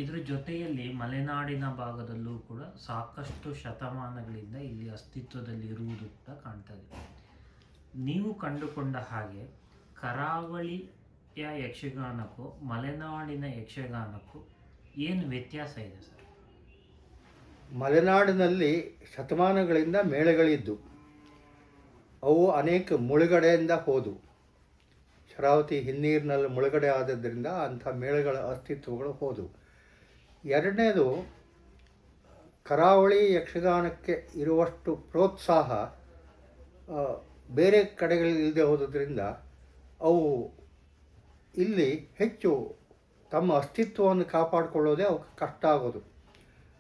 ಇದ್ರ ಜೊತೆಯಲ್ಲಿ ಮಲೆನಾಡಿನ ಭಾಗದಲ್ಲೂ ಕೂಡ ಸಾಕಷ್ಟು ಶತಮಾನಗಳಿಂದ ಇಲ್ಲಿ ಅಸ್ತಿತ್ವದಲ್ಲಿ ಇರುವುದು ಕೂಡ ಕಾಣ್ತದೆ. ನೀವು ಕಂಡುಕೊಂಡ ಹಾಗೆ ಕರಾವಳಿಯ ಯಕ್ಷಗಾನಕ್ಕೂ ಮಲೆನಾಡಿನ ಯಕ್ಷಗಾನಕ್ಕೂ ಏನು ವ್ಯತ್ಯಾಸ ಇದೆ ಸರ್? ಮಲೆನಾಡಿನಲ್ಲಿ ಶತಮಾನಗಳಿಂದ ಮೇಳಗಳಿದ್ದು ಅವು ಅನೇಕ ಮುಳುಗಡೆಯಿಂದ ಹೋದವು. ಶರಾವತಿ ಹಿನ್ನೀರಿನಲ್ಲಿ ಮುಳುಗಡೆ ಆದದ್ದರಿಂದ ಅಂಥ ಮೇಳಗಳ ಅಸ್ತಿತ್ವಗಳು ಹೋದವು. ಎರಡನೇದು, ಕರಾವಳಿ ಯಕ್ಷಗಾನಕ್ಕೆ ಇರುವಷ್ಟು ಪ್ರೋತ್ಸಾಹ ಬೇರೆ ಕಡೆಗಳಿಲ್ಲದೆ ಹೋದ್ರಿಂದ ಅವು ಇಲ್ಲಿ ಹೆಚ್ಚು ತಮ್ಮ ಅಸ್ತಿತ್ವವನ್ನು ಕಾಪಾಡಿಕೊಳ್ಳೋದೇ ಅವಕ್ಕೆ ಕಷ್ಟ ಆಗೋದು.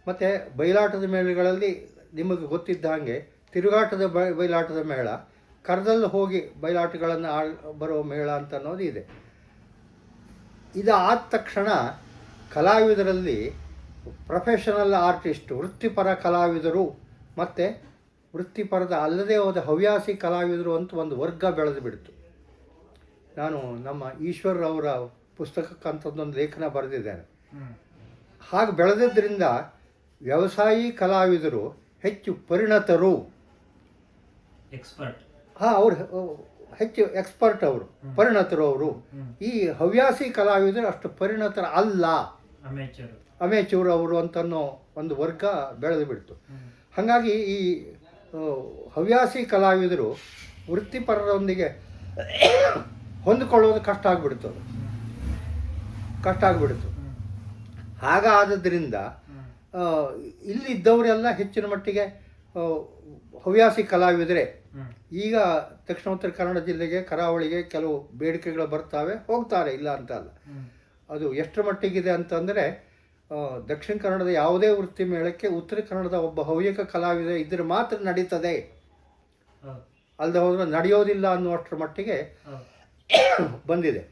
ಮತ್ತು ಬಯಲಾಟದ ಮೇಳಗಳಲ್ಲಿ ನಿಮಗೆ ಗೊತ್ತಿದ್ದ ಹಾಗೆ ತಿರುಗಾಟದ ಬಯಲಾಟದ ಮೇಳ, ಕರದಲ್ಲಿ ಹೋಗಿ ಬಯಲಾಟಗಳನ್ನು ಬರೋ ಮೇಳ ಅಂತ ಅನ್ನೋದು ಇದೆ. ಇದಾದ ತಕ್ಷಣ ಕಲಾವಿದರಲ್ಲಿ ಪ್ರೊಫೆಷನಲ್ ಆರ್ಟಿಸ್ಟ್, ವೃತ್ತಿಪರ ಕಲಾವಿದರು ಮತ್ತು ವೃತ್ತಿಪರದ ಅಲ್ಲದೇ ಹೋದ ಹವ್ಯಾಸಿ ಕಲಾವಿದರು ಅಂತ ಒಂದು ವರ್ಗ ಬೆಳೆದು ಬಿಡ್ತು. ನಾನು ನಮ್ಮ ಈಶ್ವರ್ ಅವರ ಪುಸ್ತಕಕ್ಕಂಥದ್ದೊಂದು ಲೇಖನ ಬರೆದಿದ್ದೇನೆ. ಹಾಗೆ ಬೆಳೆದಿದ್ದರಿಂದ ವ್ಯವಸಾಯಿ ಕಲಾವಿದರು ಹೆಚ್ಚು ಪರಿಣತರು, ಎಕ್ಸ್ಪರ್ಟ್. ಅವರು ಹೆಚ್ಚು ಎಕ್ಸ್ಪರ್ಟ್, ಅವರು ಪರಿಣತರು. ಅವರು ಈ ಹವ್ಯಾಸಿ ಕಲಾವಿದರು ಅಷ್ಟು ಪರಿಣತರ ಅಲ್ಲ, ಅಮೇಚೂರ್ ಅವರು ಅಂತನೋ ಒಂದು ವರ್ಗ ಬೆಳೆದು ಬಿಡ್ತು. ಹಾಗಾಗಿ ಈ ಹವ್ಯಾಸಿ ಕಲಾವಿದರು ವೃತ್ತಿಪರರೊಂದಿಗೆ ಹೊಂದಿಕೊಳ್ಳೋದು ಕಷ್ಟ ಆಗಿಬಿಡ್ತು. ಹಾಗಾದ್ದರಿಂದ ಇಲ್ಲಿದ್ದವರೆಲ್ಲ ಹೆಚ್ಚಿನ ಮಟ್ಟಿಗೆ ಹವ್ಯಾಸಿ ಕಲಾವಿದರೇ. ಈಗ ದಕ್ಷಿಣ ಉತ್ತರ ಕನ್ನಡ ಜಿಲ್ಲೆಗೆ, ಕರಾವಳಿಗೆ ಕೆಲವು ಬೇಡಿಕೆಗಳು ಬರ್ತಾವೆ, ಹೋಗ್ತಾರೆ, ಇಲ್ಲ ಅಂತ ಅಲ್ಲ. ಅದು ಎಷ್ಟರ ಮಟ್ಟಿಗಿದೆ ಅಂತಂದರೆ, ದಕ್ಷಿಣ ಕನ್ನಡದ ಯಾವುದೇ ವೃತ್ತಿ ಮೇಳಕ್ಕೆ ಉತ್ತರ ಕನ್ನಡದ ಒಬ್ಬ ಹವ್ಯಕ ಕಲಾವಿದ ಇದ್ರೆ ಮಾತ್ರ ನಡೀತದೆ, ಅಲ್ಲದೆ ಹೋದ್ರೆ ನಡೆಯೋದಿಲ್ಲ ಅನ್ನುವಷ್ಟರ ಮಟ್ಟಿಗೆ ಬಂದಿದೆ.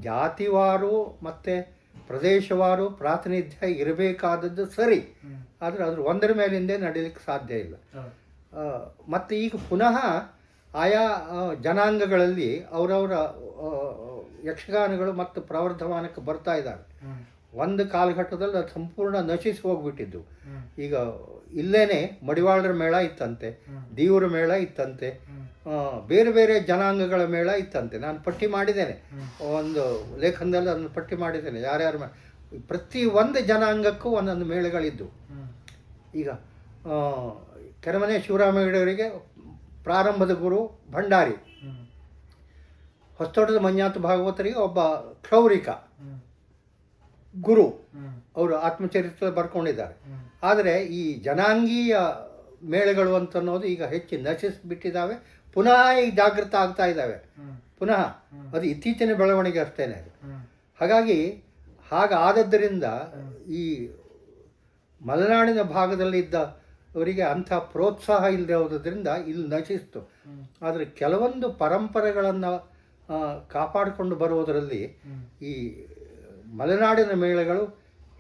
ಜಾತಿವಾರು ಮತ್ತು ಪ್ರದೇಶವಾರು ಪ್ರಾತಿನಿಧ್ಯ ಇರಬೇಕಾದದ್ದು ಸರಿ, ಆದರೆ ಅದ್ರ ಒಂದರ ಮೇಲಿಂದೇ ನಡೀಲಿಕ್ಕೆ ಸಾಧ್ಯ ಇಲ್ಲ. ಮತ್ತು ಈಗ ಪುನಃ ಆಯಾ ಜನಾಂಗಗಳಲ್ಲಿ ಅವರವರ ಯಕ್ಷಗಾನಗಳು ಮತ್ತು ಪ್ರವರ್ಧಮಾನಕ್ಕೆ ಬರ್ತಾ ಇದ್ದಾವೆ. ಒಂದು ಕಾಲಘಟ್ಟದಲ್ಲಿ ಅದು ಸಂಪೂರ್ಣ ನಶಿಸಿ ಹೋಗ್ಬಿಟ್ಟಿದ್ದು. ಈಗ ಇಲ್ಲೇನೆ ಮಡಿವಾಳರ ಮೇಳ ಇತ್ತಂತೆ, ದೇವರ ಮೇಳ ಇತ್ತಂತೆ, ಬೇರೆ ಬೇರೆ ಜನಾಂಗಗಳ ಮೇಳ ಇತ್ತಂತೆ. ನಾನು ಪಟ್ಟಿ ಮಾಡಿದ್ದೇನೆ, ಒಂದು ಲೇಖನದಲ್ಲಿ ಅದನ್ನು ಪಟ್ಟಿ ಮಾಡಿದ್ದೇನೆ. ಯಾರ್ಯಾರ ಪ್ರತಿ ಒಂದು ಜನಾಂಗಕ್ಕೂ ಒಂದೊಂದು ಮೇಳಗಳಿದ್ದು. ಈಗ ಕೆರೆಮನೆ ಶಿವರಾಮೇಗೌಡರಿಗೆ ಪ್ರಾರಂಭದ ಗುರು ಭಂಡಾರಿ, ಹೊಸತೋಟದ ಮಂಜಾತ ಭಾಗವತರಿಗೆ ಒಬ್ಬ ಕ್ಷೌರಿಕ ಗುರು, ಅವರು ಆತ್ಮಚರಿತ್ರೆ ಬರ್ಕೊಂಡಿದ್ದಾರೆ. ಆದರೆ ಈ ಜನಾಂಗೀಯ ಮೇಳಗಳು ಅಂತ ಅನ್ನೋದು ಈಗ ಹೆಚ್ಚು ನಶಿಸಿಬಿಟ್ಟಿದ್ದಾವೆ. ಪುನಃ ಈಗ ಜಾಗೃತ ಆಗ್ತಾ ಇದ್ದಾವೆ. ಪುನಃ ಅದು ಇತ್ತೀಚಿನ ಬೆಳವಣಿಗೆ ಅಷ್ಟೇನೆ ಅದು. ಹಾಗಾಗಿ ಹಾಗಾದದ್ದರಿಂದ ಈ ಮಲೆನಾಡಿನ ಭಾಗದಲ್ಲಿದ್ದ ಅವರಿಗೆ ಅಂಥ ಪ್ರೋತ್ಸಾಹ ಇಲ್ಲದೆ ಹೋದ್ರಿಂದ ಇಲ್ಲಿ ನಶಿಸ್ತು. ಆದರೆ ಕೆಲವೊಂದು ಪರಂಪರೆಗಳನ್ನು ಕಾಪಾಡಿಕೊಂಡು ಬರುವುದರಲ್ಲಿ ಈ ಮಲೆನಾಡಿನ ಮೇಳಗಳು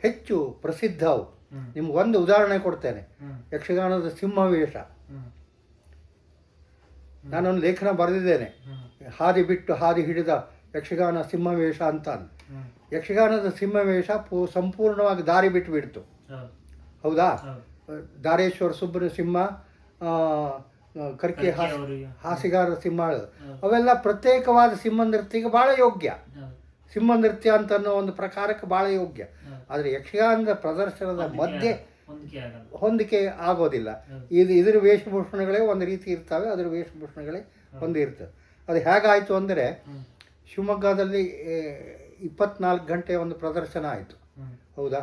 ಹೆಚ್ಚು ಪ್ರಸಿದ್ಧವು. ನಿಮ್ಗೊಂದು ಉದಾಹರಣೆ ಕೊಡ್ತೇನೆ. ಯಕ್ಷಗಾನದ ಸಿಂಹವೇಷ, ನಾನೊಂದು ಲೇಖನ ಬರೆದಿದ್ದೇನೆ, ಹಾದಿ ಬಿಟ್ಟು ಹಾದಿ ಹಿಡಿದ ಯಕ್ಷಗಾನ ಸಿಂಹವೇಷ ಅಂತ. ಯಕ್ಷಗಾನದ ಸಿಂಹವೇಷ ಸಂಪೂರ್ಣವಾಗಿ ದಾರಿ ಬಿಟ್ಟು ಬಿಡ್ತು, ಹೌದಾ? ದಾರೇಶ್ವರ ಸುಬ್ಬನ ಸಿಂಹ, ಕರ್ಕೆ ಹಾಸಿಗಾರ ಸಿಂಹ, ಅವೆಲ್ಲ ಪ್ರತ್ಯೇಕವಾದ ಸಿಂಹ ನೃತ್ಯಕ್ಕೆ ಭಾಳ ಯೋಗ್ಯ. ಸಿಂಹ ನೃತ್ಯ ಅಂತ ಅನ್ನೋ ಒಂದು ಪ್ರಕಾರಕ್ಕೆ ಭಾಳ ಯೋಗ್ಯ. ಆದರೆ ಯಕ್ಷಗಾನದ ಪ್ರದರ್ಶನದ ಮಧ್ಯೆ ಹೊಂದಿಕೆ ಆಗೋದಿಲ್ಲ. ಇದರ ವೇಷಭೂಷಣಗಳೇ ಒಂದು ರೀತಿ ಇರ್ತವೆ, ಅದರ ವೇಷಭೂಷಣಗಳೇ ಒಂದು ಇರ್ತವೆ. ಅದು ಹೇಗಾಯಿತು ಅಂದರೆ, ಶಿವಮೊಗ್ಗದಲ್ಲಿ 24 ಗಂಟೆ ಒಂದು ಪ್ರದರ್ಶನ ಆಯಿತು, ಹೌದಾ?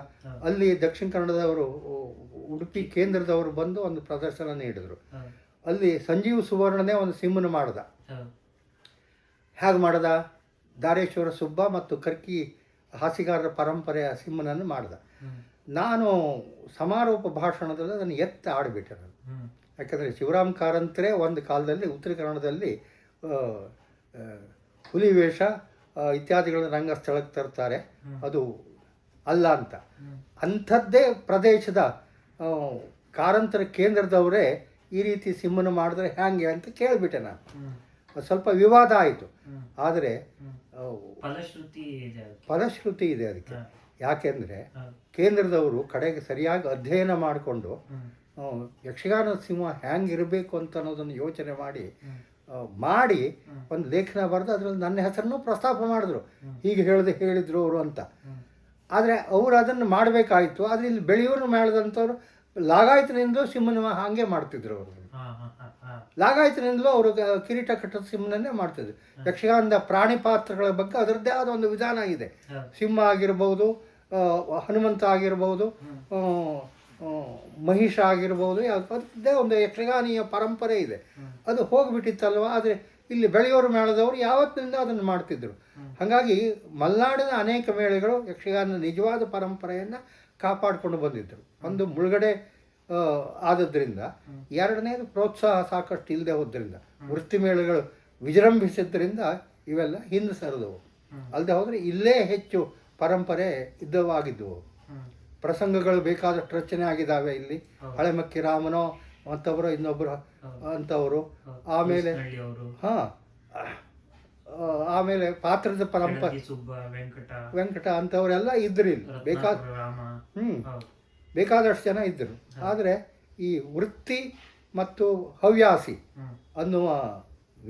ಅಲ್ಲಿ ದಕ್ಷಿಣ ಕನ್ನಡದವರು, ಉಡುಪಿ ಕೇಂದ್ರದವರು ಬಂದು ಒಂದು ಪ್ರದರ್ಶನ ನೀಡಿದರು. ಅಲ್ಲಿ ಸಂಜೀವ್ ಸುವರ್ಣನೇ ಒಂದು ಸಿಂಹನ ಮಾಡ್ದ. ಹೇಗೆ ಮಾಡ್ದ? ದಾರೇಶ್ವರ ಸುಬ್ಬ ಮತ್ತು ಕರ್ಕಿ ಹಾಸಿಗಾರರ ಪರಂಪರೆಯ ಸಿಂಹನನ್ನು ಮಾಡ್ದ. ನಾನು ಸಮಾರೋಪ ಭಾಷಣದಲ್ಲಿ ಅದನ್ನು ಆಡಿಬಿಟ್ಟೆ ನಾನು. ಯಾಕಂದರೆ ಶಿವರಾಮ್ ಕಾರಂತರೇ ಒಂದು ಕಾಲದಲ್ಲಿ ಉತ್ತರ ಕನ್ನಡದಲ್ಲಿ ಹುಲಿ ವೇಷ ಇತ್ಯಾದಿಗಳನ್ನು ರಂಗಸ್ಥಳಕ್ಕೆ ತರ್ತಾರೆ, ಅದು ಅಲ್ಲ ಅಂತ. ಅಂಥದ್ದೇ ಪ್ರದೇಶದ ಕಾರಂತರ ಕೇಂದ್ರದವರೇ ಈ ರೀತಿ ಸಿಂಹನ ಮಾಡಿದ್ರೆ ಹ್ಯಾಂಗೆ ಅಂತ ಕೇಳಿಬಿಟ್ಟೆ ನಾನು. ಸ್ವಲ್ಪ ವಿವಾದ ಆಯಿತು. ಆದರೆ ಫಲಶ್ರುತಿ ಇದೆ ಅದಕ್ಕೆ. ಯಾಕೆಂದರೆ ಕೇಂದ್ರದವರು ಕಡೆಗೆ ಸರಿಯಾಗಿ ಅಧ್ಯಯನ ಮಾಡಿಕೊಂಡು ಯಕ್ಷಗಾನದ ಸಿಂಹ ಹ್ಯಾಂಗಿರಬೇಕು ಅಂತ ಅನ್ನೋದನ್ನು ಯೋಚನೆ ಮಾಡಿ ಒಂದು ಲೇಖನ ಬರೆದು ಅದರಲ್ಲಿ ನನ್ನ ಹೆಸರನ್ನು ಪ್ರಸ್ತಾಪ ಮಾಡಿದ್ರು. ಹೀಗೆ ಹೇಳಿದ್ರು ಅವರು ಅಂತ. ಆದರೆ ಅವರು ಅದನ್ನು ಮಾಡಬೇಕಾಯಿತು. ಆದರೆ ಇಲ್ಲಿ ಬೆಳೆಯೂರು ಮೇಳದಂಥವ್ರು ಲಾಗಾಯತಿನಿಂದಲೂ ಸಿಂಹನ ಹಾಗೆ ಮಾಡ್ತಿದ್ರು. ಅವರು ಲಾಗಾಯತಿನಿಂದಲೂ ಅವರು ಕಿರೀಟ ಕಟ್ಟದ ಸಿಂಹನನ್ನೇ ಮಾಡ್ತಿದ್ರು. ಯಕ್ಷಗಾನದ ಪ್ರಾಣಿ ಪಾತ್ರಗಳ ಬಗ್ಗೆ ಅದರದ್ದೇ ಆದ ಒಂದು ವಿಧಾನ ಇದೆ. ಸಿಂಹ ಆಗಿರ್ಬೋದು, ಹನುಮಂತ ಆಗಿರ್ಬೋದು, ಮಹಿಷ ಆಗಿರ್ಬೋದು, ಅದರದ್ದೇ ಒಂದು ಯಕ್ಷಗಾನೀಯ ಪರಂಪರೆ ಇದೆ. ಅದು ಹೋಗಿಬಿಟ್ಟಿತ್ತಲ್ವ. ಆದರೆ ಇಲ್ಲಿ ಬೆಳೆಯೋರು ಮೇಳದವರು ಯಾವತ್ತಿನಿಂದ ಅದನ್ನು ಮಾಡ್ತಿದ್ರು. ಹಾಗಾಗಿ ಮಲೆನಾಡಿನ ಅನೇಕ ಮೇಳೆಗಳು ಯಕ್ಷಗಾನದ ನಿಜವಾದ ಪರಂಪರೆಯನ್ನು ಕಾಪಾಡಿಕೊಂಡು ಬಂದಿದ್ದರು. ಒಂದು ಮುಳುಗಡೆ ಆದದ್ರಿಂದ, ಎರಡನೇದು ಪ್ರೋತ್ಸಾಹ ಸಾಕಷ್ಟು ಇಲ್ಲದೆ ಹೋದ್ರಿಂದ, ವೃತ್ತಿ ಮೇಳಗಳು ವಿಜೃಂಭಿಸಿದ್ದರಿಂದ ಇವೆಲ್ಲ ಹಿಂದೆ ಸರಿದವು. ಅಲ್ಲದೆ ಹೋದರೆ ಇಲ್ಲೇ ಹೆಚ್ಚು ಪರಂಪರೆ ಇದ್ದವಾಗಿದ್ದವು. ಪ್ರಸಂಗಗಳು ಬೇಕಾದಷ್ಟು ರಚನೆ ಆಗಿದ್ದಾವೆ ಇಲ್ಲಿ. ಹಳೆಮಕ್ಕಿ ರಾಮನೋ ಮತ್ತೊಬ್ಬರು ಇನ್ನೊಬ್ಬರು ಅಂಥವರು. ಆಮೇಲೆ ಆಮೇಲೆ ಪಾತ್ರದ ಪರಂಪರೆ ವೆಂಕಟ ಅಂಥವರೆಲ್ಲ ಇದ್ರು ಇಲ್ಲಿ. ಬೇಕಾದಷ್ಟು ಜನ ಇದ್ದರು. ಆದರೆ ಈ ವೃತ್ತಿ ಮತ್ತು ಹವ್ಯಾಸಿ ಅನ್ನುವ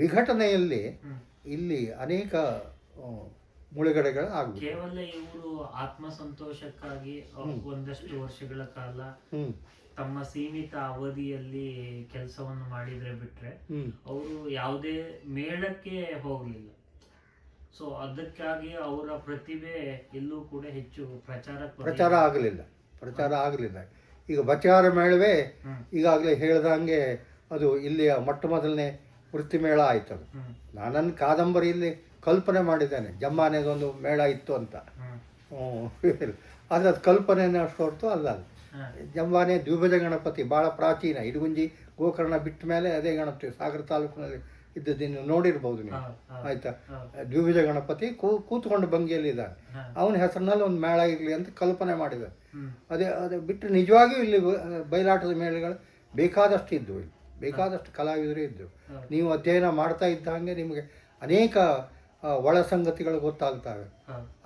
ವಿಘಟನೆಯಲ್ಲಿ ಇಲ್ಲಿ ಅನೇಕ ಮುಳುಗಡೆಗಳು ಆಗುತ್ತವೆ. ಕೇವಲ ಇವರು ಆತ್ಮಸಂತೋಷಕ್ಕಾಗಿ ಒಂದಷ್ಟು ವರ್ಷಗಳ ಕಾಲ ತಮ್ಮ ಸೀಮಿತ ಅವಧಿಯಲ್ಲಿ ಕೆಲಸವನ್ನು ಮಾಡಿದ್ರೆ ಬಿಟ್ರೆ ಅವರು ಯಾವುದೇ ಮೇಳಕ್ಕೆ ಹೋಗಲಿಲ್ಲ. ಸೊ ಅದಕ್ಕಾಗಿ ಅವರ ಪ್ರತಿಭೆ ಎಲ್ಲೂ ಕೂಡ ಹೆಚ್ಚು ಪ್ರಚಾರ ಆಗಲಿಲ್ಲ. ಈಗ ಬಚಾರ ಮೇಳವೇ ಈಗಾಗಲೇ ಹೇಳ್ದಂಗೆ ಅದು ಇಲ್ಲಿಯ ಮೊಟ್ಟ ಮೊದಲನೇ ವೃತ್ತಿ ಮೇಳ ಆಯ್ತು. ಅದು ನನ್ನ ಕಾದಂಬರಿಯಲ್ಲಿ ಕಲ್ಪನೆ ಮಾಡಿದ್ದೇನೆ, ಜಮ್ಮಾನೆದೊಂದು ಮೇಳ ಇತ್ತು ಅಂತ. ಆದರೆ ಅದು ಕಲ್ಪನೆನೇ ಅಷ್ಟು ಹೊರತು ಅಲ್ಲ. ಅದು ಜಂಬಾನೆ ದ್ವಿಭುಜ ಗಣಪತಿ, ಭಾಳ ಪ್ರಾಚೀನ. ಇಡಗುಂಜಿ ಗೋಕರ್ಣ ಬಿಟ್ಟ ಮೇಲೆ ಅದೇ ಗಣಪತಿ ಸಾಗರ ತಾಲೂಕಿನಲ್ಲಿ ಇದ್ದದ್ದು ನೋಡಿರ್ಬೋದು ನೀವು. ಆಯ್ತಾ? ದ್ವಿಭುಜ ಗಣಪತಿ ಕೂತ್ಕೊಂಡು ಭಂಗಿಯಲ್ಲಿ ಇದ್ದಾನೆ. ಅವನ ಹೆಸರಿನಲ್ಲಿ ಒಂದು ಮೇಳ ಇರಲಿ ಅಂತ ಕಲ್ಪನೆ ಮಾಡಿದ್ದಾರೆ. ಅದೇ ಬಿಟ್ಟು ನಿಜವಾಗಿಯೂ ಇಲ್ಲಿ ಬಯಲಾಟದ ಮೇಳಗಳು ಬೇಕಾದಷ್ಟು ಇದ್ದವು. ಇಲ್ಲಿ ಬೇಕಾದಷ್ಟು ಕಲಾವಿದರು ಇದ್ದರು. ನೀವು ಅಧ್ಯಯನ ಮಾಡ್ತಾ ಇದ್ದ ಹಾಗೆ ನಿಮಗೆ ಅನೇಕ ಒಳ ಸಂಗತಿಗಳು ಗೊತ್ತಾಗ್ತವೆ.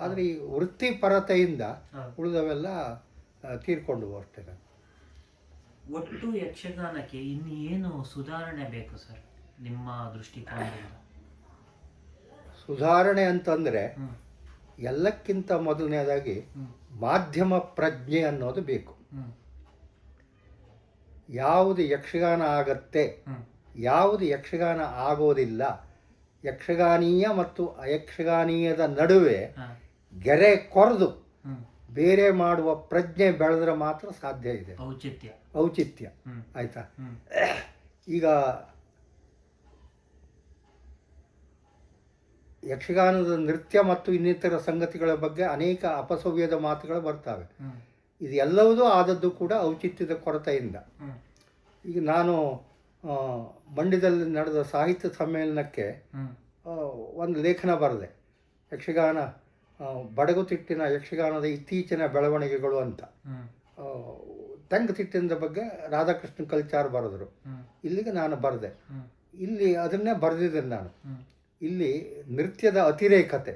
ಆದರೆ ಈ ವೃತ್ತಿಪರತೆಯಿಂದ ಉಳಿದವೆಲ್ಲ ತೀರ್ಕೊಂಡು ಅಷ್ಟೇ. ಒಟ್ಟು ಯಕ್ಷಗಾನಕ್ಕೆ ಇನ್ನೇನು ಸುಧಾರಣೆ ಬೇಕು ಸರ್ ನಿಮ್ಮ ದೃಷ್ಟಿಕೋನದಿಂದ? ಸುಧಾರಣೆ ಅಂತಂದರೆ ಎಲ್ಲಕ್ಕಿಂತ ಮೊದಲನೇದಾಗಿ ಮಾಧ್ಯಮ ಪ್ರಜ್ಞೆ ಅನ್ನೋದು ಬೇಕು. ಯಾವುದು ಯಕ್ಷಗಾನ ಆಗತ್ತೆ, ಯಾವುದು ಯಕ್ಷಗಾನ ಆಗೋದಿಲ್ಲ, ಯಕ್ಷಗಾನೀಯ ಮತ್ತು ಅಯಕ್ಷಗಾನೀಯದ ನಡುವೆ ಗೆರೆ ಕೊರೆದು ಬೇರೆ ಮಾಡುವ ಪ್ರಜ್ಞೆ ಬೆಳೆದ್ರೆ ಮಾತ್ರ ಸಾಧ್ಯ ಇದೆ. ಔಚಿತ್ಯ ಆಯ್ತಾ? ಈಗ ಯಕ್ಷಗಾನದ ನೃತ್ಯ ಮತ್ತು ಇನ್ನಿತರ ಸಂಗತಿಗಳ ಬಗ್ಗೆ ಅನೇಕ ಅಪಸವ್ಯದ ಮಾತುಗಳು ಬರ್ತವೆ. ಇದು ಎಲ್ಲವುದೂ ಆದದ್ದು ಕೂಡ ಔಚಿತ್ಯದ ಕೊರತೆಯಿಂದ. ಈಗ ನಾನು ಮಂಡ್ಯದಲ್ಲಿ ನಡೆದ ಸಾಹಿತ್ಯ ಸಮ್ಮೇಳನಕ್ಕೆ ಒಂದು ಲೇಖನ ಬರೆದೆ, ಯಕ್ಷಗಾನ ಬಡಗುತಿಟ್ಟಿನ ಯಕ್ಷಗಾನದ ಇತ್ತೀಚಿನ ಬೆಳವಣಿಗೆಗಳು ಅಂತ. ತೆಂಗುತಿಟ್ಟಿನ ಬಗ್ಗೆ ರಾಧಾಕೃಷ್ಣ ಕಲ್ಚಾರ್ ಬರೆದರು, ಇಲ್ಲಿಗೆ ನಾನು ಬರೆದೆ. ಇಲ್ಲಿ ಅದನ್ನೇ ಬರೆದಿದ್ದೇನೆ ನಾನು. ಇಲ್ಲಿ ನೃತ್ಯದ ಅತಿರೇಕತೆ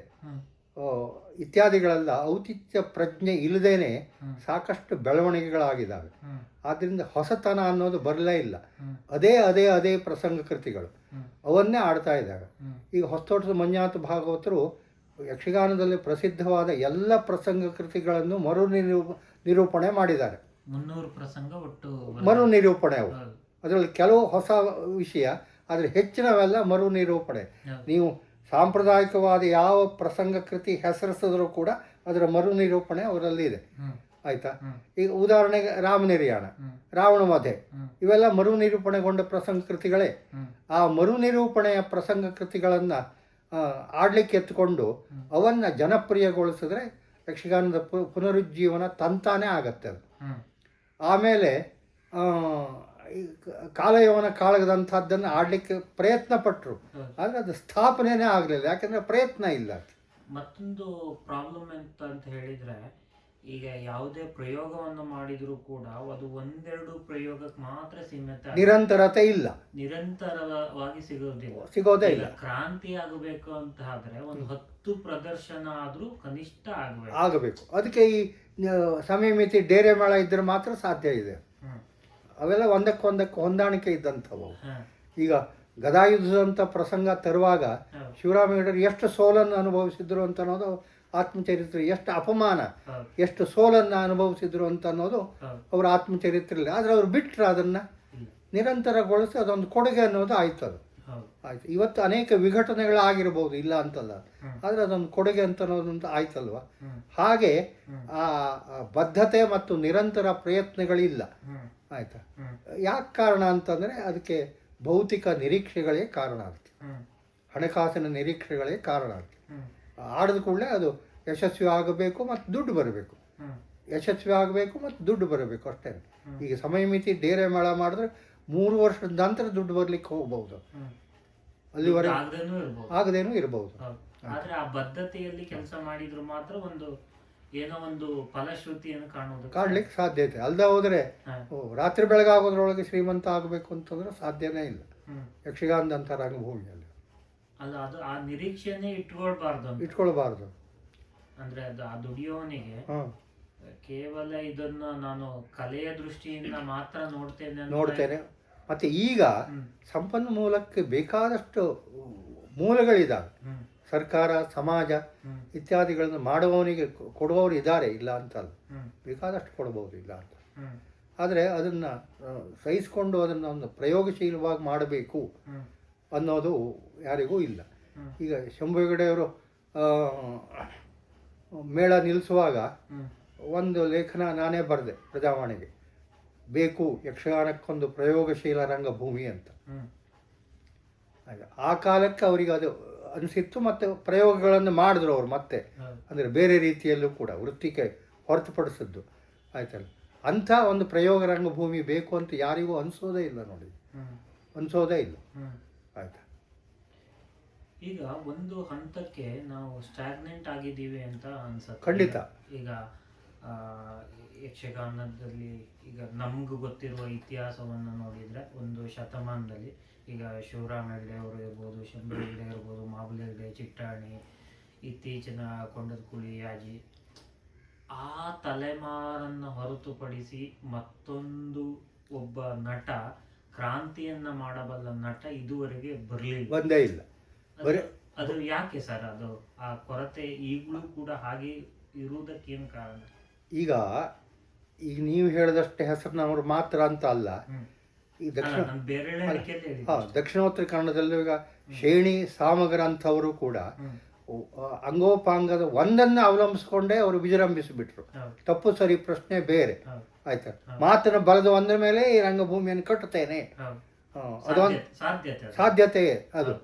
ಇತ್ಯಾದಿಗಳೆಲ್ಲ ಔಚಿತ್ಯ ಪ್ರಜ್ಞೆ ಇಲ್ಲದೇನೆ ಸಾಕಷ್ಟು ಬೆಳವಣಿಗೆಗಳಾಗಿದ್ದಾವೆ. ಆದ್ದರಿಂದ ಹೊಸತನ ಅನ್ನೋದು ಬರಲೇ ಇಲ್ಲ. ಅದೇ ಪ್ರಸಂಗ ಕೃತಿಗಳು ಅವನ್ನೇ ಆಡ್ತಾ ಇದ್ದಾವೆ. ಈಗ ಹೊಸತೋಟದ ಮಂಜುನಾಥ ಭಾಗವತರು ಯಕ್ಷಗಾನದಲ್ಲಿ ಪ್ರಸಿದ್ಧವಾದ ಎಲ್ಲ ಪ್ರಸಂಗ ಕೃತಿಗಳನ್ನು ನಿರೂಪಣೆ ಮಾಡಿದ್ದಾರೆ. 300 ಪ್ರಸಂಗ ಒಟ್ಟು ಮರು ನಿರೂಪಣೆ ಅವು. ಅದರಲ್ಲಿ ಕೆಲವು ಹೊಸ ವಿಷಯ, ಆದರೆ ಹೆಚ್ಚಿನವೆಲ್ಲ ಮರು ನಿರೂಪಣೆ. ನೀವು ಸಾಂಪ್ರದಾಯಿಕವಾದ ಯಾವ ಪ್ರಸಂಗ ಕೃತಿ ಹೆಸರಿಸಿದ್ರೂ ಕೂಡ ಅದರ ಮರು ನಿರೂಪಣೆ ಅವರಲ್ಲಿ ಇದೆ. ಆಯ್ತಾ? ಈಗ ಉದಾಹರಣೆಗೆ ರಾಮನಿರ್ಯಾಣ, ರಾವಣ ವಧೆ, ಇವೆಲ್ಲ ಮರು ನಿರೂಪಣೆಗೊಂಡ ಪ್ರಸಂಗ ಕೃತಿಗಳೇ. ಆ ಮರು ನಿರೂಪಣೆಯ ಪ್ರಸಂಗ ಕೃತಿಗಳನ್ನು ಆಡಲಿಕ್ಕೆ ಎತ್ಕೊಂಡು ಅವನ್ನು ಜನಪ್ರಿಯಗೊಳಿಸಿದ್ರೆ ಯಕ್ಷಗಾನದ ಪುನರುಜ್ಜೀವನ ತಂತಾನೇ ಆಗತ್ತೆ ಅದು. ಆಮೇಲೆ ಈ ಕಾಲಯವನ ಕಾಳಗದಂಥದ್ದನ್ನು ಆಡಲಿಕ್ಕೆ ಪ್ರಯತ್ನ ಪಟ್ಟರು, ಆದರೆ ಅದು ಸ್ಥಾಪನೆಯೇ ಆಗಲಿಲ್ಲ, ಯಾಕೆಂದರೆ ಪ್ರಯತ್ನ ಇಲ್ಲ. ಮತ್ತೊಂದು ಪ್ರಾಬ್ಲಮ್ ಅಂತ ಹೇಳಿದ್ರೆ, ಈಗ ಯಾವುದೇ ಪ್ರಯೋಗವನ್ನು ಮಾಡಿದರೂ ಕೂಡ ಅದು ಒಂದೆರಡು ಪ್ರಯೋಗಕ್ಕೆ ಮಾತ್ರ ಸೀಮಿತ, ನಿರಂತರತೆ ಇಲ್ಲ, ನಿರಂತರವಾಗಿ ಸಿಗೋದೇ ಇಲ್ಲ. ಕ್ರಾಂತಿ ಆಗಬೇಕು ಅಂತ ಆದ್ರೆ ಒಂದು 10 ಪ್ರದರ್ಶನ ಆದ್ರೂ ಕನಿಷ್ಠ ಆಗಬೇಕು. ಅದಕ್ಕೆ ಈ ಸಮಯ ಮಿತಿ ಡೇರೆ ಮೇಳ ಇದ್ರೆ ಮಾತ್ರ ಸಾಧ್ಯ ಇದೆ. ಅವೆಲ್ಲ ಒಂದಕ್ಕೊಂದಕ್ಕೆ ಹೊಂದಾಣಿಕೆ ಇದ್ದಂಥವು. ಈಗ ಗದಾಯುದ್ಧದಂಥ ಪ್ರಸಂಗ ತರುವಾಗ ಶಿವರಾಮ ಹೆಗಡೆ ಎಷ್ಟು ಸೋಲನ್ನು ಅನುಭವಿಸಿದ್ರು ಅಂತ ಅನ್ನೋದು ಆತ್ಮಚರಿತ್ರೆ, ಎಷ್ಟು ಅಪಮಾನ, ಎಷ್ಟು ಸೋಲನ್ನು ಅನುಭವಿಸಿದ್ರು ಅಂತ ಅನ್ನೋದು ಅವರ ಆತ್ಮಚರಿತ್ರೆಯಲ್ಲಿ. ಆದರೆ ಅವ್ರು ಬಿಟ್ಟರೆ ಅದನ್ನು ನಿರಂತರಗೊಳಿಸಿ ಅದೊಂದು ಕೊಡುಗೆ ಅನ್ನೋದು ಆಯ್ತು. ಅದು ಆಯ್ತು. ಇವತ್ತು ಅನೇಕ ವಿಘಟನೆಗಳಾಗಿರ್ಬೋದು, ಇಲ್ಲ ಅಂತಲ್ಲ, ಆದರೆ ಅದೊಂದು ಕೊಡುಗೆ ಅಂತ ಅನ್ನೋದಂತ ಆಯ್ತಲ್ವ. ಹಾಗೆ ಆ ಬದ್ಧತೆ ಮತ್ತು ನಿರಂತರ ಪ್ರಯತ್ನಗಳಿಲ್ಲ. ಆಯ್ತಾ? ಯಾಕೆ ಕಾರಣ ಅಂತಂದರೆ ಅದಕ್ಕೆ ಭೌತಿಕ ನಿರೀಕ್ಷೆಗಳೇ ಕಾರಣ ಆಗುತ್ತೆ, ಹಣಕಾಸಿನ ನಿರೀಕ್ಷೆಗಳೇ ಕಾರಣ ಆಗುತ್ತೆ. ಆಡಿದ ಕೂಡಲೇ ಅದು ಯಶಸ್ವಿ ಆಗಬೇಕು ಮತ್ತು ದುಡ್ಡು ಬರಬೇಕು, ಯಶಸ್ವಿ ಆಗಬೇಕು ಮತ್ತು ದುಡ್ಡು ಬರಬೇಕು, ಅಷ್ಟೇ. ಈಗ ಸಮಯ ಮಿತಿ ಡೇರೆ ಮೇಳ ಮಾಡಿದ್ರೆ 3 ವರ್ಷದ ನಂತರ ದುಡ್ಡು ಬರ್ಲಿಕ್ಕೆ ಹೋಗ್ಬಹುದು, ಅಲ್ಲಿವರೆಗೆ ಆಗದೇನೂ ಇರಬಹುದು. ಆದ್ರೆ ಆ ಬದ್ಧತೆಯಲ್ಲಿ ಕೆಲಸ ಮಾಡಿದ್ರು ಮಾತ್ರ ಒಂದು ಏನೋ ಒಂದು ಫಲಶ್ರುತಿಯನ್ನು ಕಾಣಲಿಕ್ಕೆ ಸಾಧ್ಯತೆ. ಅಲ್ಲದೆ ಹೋದರೆ ರಾತ್ರಿ ಬೆಳಗಾಗೋದ್ರೊಳಗೆ ಶ್ರೀಮಂತ ಆಗಬೇಕು ಅಂತಂದ್ರೆ ಸಾಧ್ಯನೇ ಇಲ್ಲ ಯಕ್ಷಗಾನದಂಥ ರಂಗಭೂಮಿಯಲ್ಲಿ. ಅಲ್ಲ, ಅದು ಆ ನಿರೀಕ್ಷೆನೇ ಇಟ್ಕೊಳ್ಬಾರ್ದು. ಅಂದ್ರೆ ಅದು ಆ ದುಡಿಯೋನಿಗೆ ಕೇವಲ ಇದನ್ನ ನಾನು ಕಲೆಯ ದೃಷ್ಟಿಯಿಂದ ಮಾತ್ರ ನೋಡ್ತೇನೆ. ಮತ್ತೆ ಈಗ ಸಂಪನ್ಮೂಲಕ್ಕೆ ಬೇಕಾದಷ್ಟು ಮೂಲಗಳಿದ್ದಾವೆ. ಸರ್ಕಾರ, ಸಮಾಜ ಇತ್ಯಾದಿಗಳನ್ನು ಮಾಡುವವನಿಗೆ ಕೊಡುವವರು ಇದ್ದಾರೆ, ಇಲ್ಲ ಅಂತಲ್ಲ, ಬೇಕಾದಷ್ಟು ಕೊಡಬಹುದು, ಇಲ್ಲ ಅಂತ. ಆದರೆ ಅದನ್ನು ಸಹಿಸಿಕೊಂಡು ಅದನ್ನು ಒಂದು ಪ್ರಯೋಗಶೀಲವಾಗಿ ಮಾಡಬೇಕು ಅನ್ನೋದು ಯಾರಿಗೂ ಇಲ್ಲ. ಈಗ ಶಂಭು ಹೆಗಡೆಯವರು ಮೇಳ ನಿಲ್ಲಿಸುವಾಗ ಒಂದು ಲೇಖನ ನಾನೇ ಬರೆದೆ ಪ್ರಜಾವಾಣಿಗೆ, ಬೇಕು ಯಕ್ಷಗಾನಕ್ಕೊಂದು ಪ್ರಯೋಗಶೀಲ ರಂಗಭೂಮಿ ಅಂತ. ಆ ಕಾಲಕ್ಕೆ ಅವರಿಗೆ ಅದು ಅನಿಸಿತ್ತು, ಮತ್ತು ಪ್ರಯೋಗಗಳನ್ನು ಮಾಡಿದ್ರು ಅವರು ಮತ್ತೆ, ಅಂದರೆ ಬೇರೆ ರೀತಿಯಲ್ಲೂ ಕೂಡ ವೃತ್ತಿಗೆ ಹೊರತುಪಡಿಸಿದ್ದು, ಆಯ್ತಲ್ಲ. ಅಂಥ ಒಂದು ಪ್ರಯೋಗ ರಂಗಭೂಮಿ ಬೇಕು ಅಂತ ಯಾರಿಗೂ ಅನಿಸೋದೇ ಇಲ್ಲ, ನೋಡಿ, ಅನಿಸೋದೇ ಇಲ್ಲ, ಆಯ್ತಾ. ಈಗ ಒಂದು ಹಂತಕ್ಕೆ ನಾವು ಸ್ಟಾಗ್ನೆಂಟ್ ಆಗಿದ್ದೀವಿ ಅಂತ ಅನ್ಸುತ್ತೆ. ಖಂಡಿತ. ಈಗ ಯಕ್ಷಗಾನದಲ್ಲಿ ಈಗ ನಮ್ಗೆ ಗೊತ್ತಿರುವ ಇತಿಹಾಸವನ್ನು ನೋಡಿದರೆ ಒಂದು ಶತಮಾನದಲ್ಲಿ ಈಗ ಶಿವರಾಮ ಹೆಗ್ಡೆ ಅವರು ಇರ್ಬೋದು, ಶಂಭು ಹೆಗ್ಡೆ ಇರ್ಬೋದು, ಮಾಬುಲಿ ಹೆಗ್ಡೆ, ಚಿಟ್ಟಾಣಿ, ಇತ್ತೀಚಿನ ಕೊಂಡದಕುಳಿ ಯಾಜಿ, ಆ ತಲೆಮಾರನ್ನು ಹೊರತುಪಡಿಸಿ ಮತ್ತೊಂದು ಒಬ್ಬ ನಟ, ಕ್ರಾಂತಿಯನ್ನ ಮಾಡಬಲ್ಲ ನಟ ಇದುವರೆಗೆ ಬಂದೇ ಇಲ್ಲ. ಅದು ಯಾಕೆ ಸರ್? ಅದು ಆ ಕೊರತೆ ಈಗಲೂ ಕೂಡ ಹಾಗೆ ಇರುವುದಕ್ಕೇನು ಕಾರಣ? ಈಗ ನೀವು ಹೇಳಿದಷ್ಟೇ ಹೆಸರಿನವರು ಮಾತ್ರ ಅಂತ ಅಲ್ಲ, ಈ ದಕ್ಷಿಣೋತ್ತರ ಕನ್ನಡದಲ್ಲೂ ಈಗ ಶೇಣಿ, ಸಾಮಗರ ಅಂಥವರು ಕೂಡ ಅಂಗೋಪಾಂಗದ ಒಂದನ್ನು ಅವಲಂಬಿಸ್ಕೊಂಡೇ ಅವರು ವಿಜೃಂಭಿಸಿಬಿಟ್ರು. ತಪ್ಪು ಸರಿ ಪ್ರಶ್ನೆ ಬೇರೆ, ಆಯ್ತಾ. ಮಾತಿನ ಬಲದ ಒಂದ್ರ ಮೇಲೆ ಈ ರಂಗಭೂಮಿಯನ್ನು ಕಟ್ಟುತ್ತೇನೆ, ಅದೊಂದು ಸಾಧ್ಯತೆ ಅದು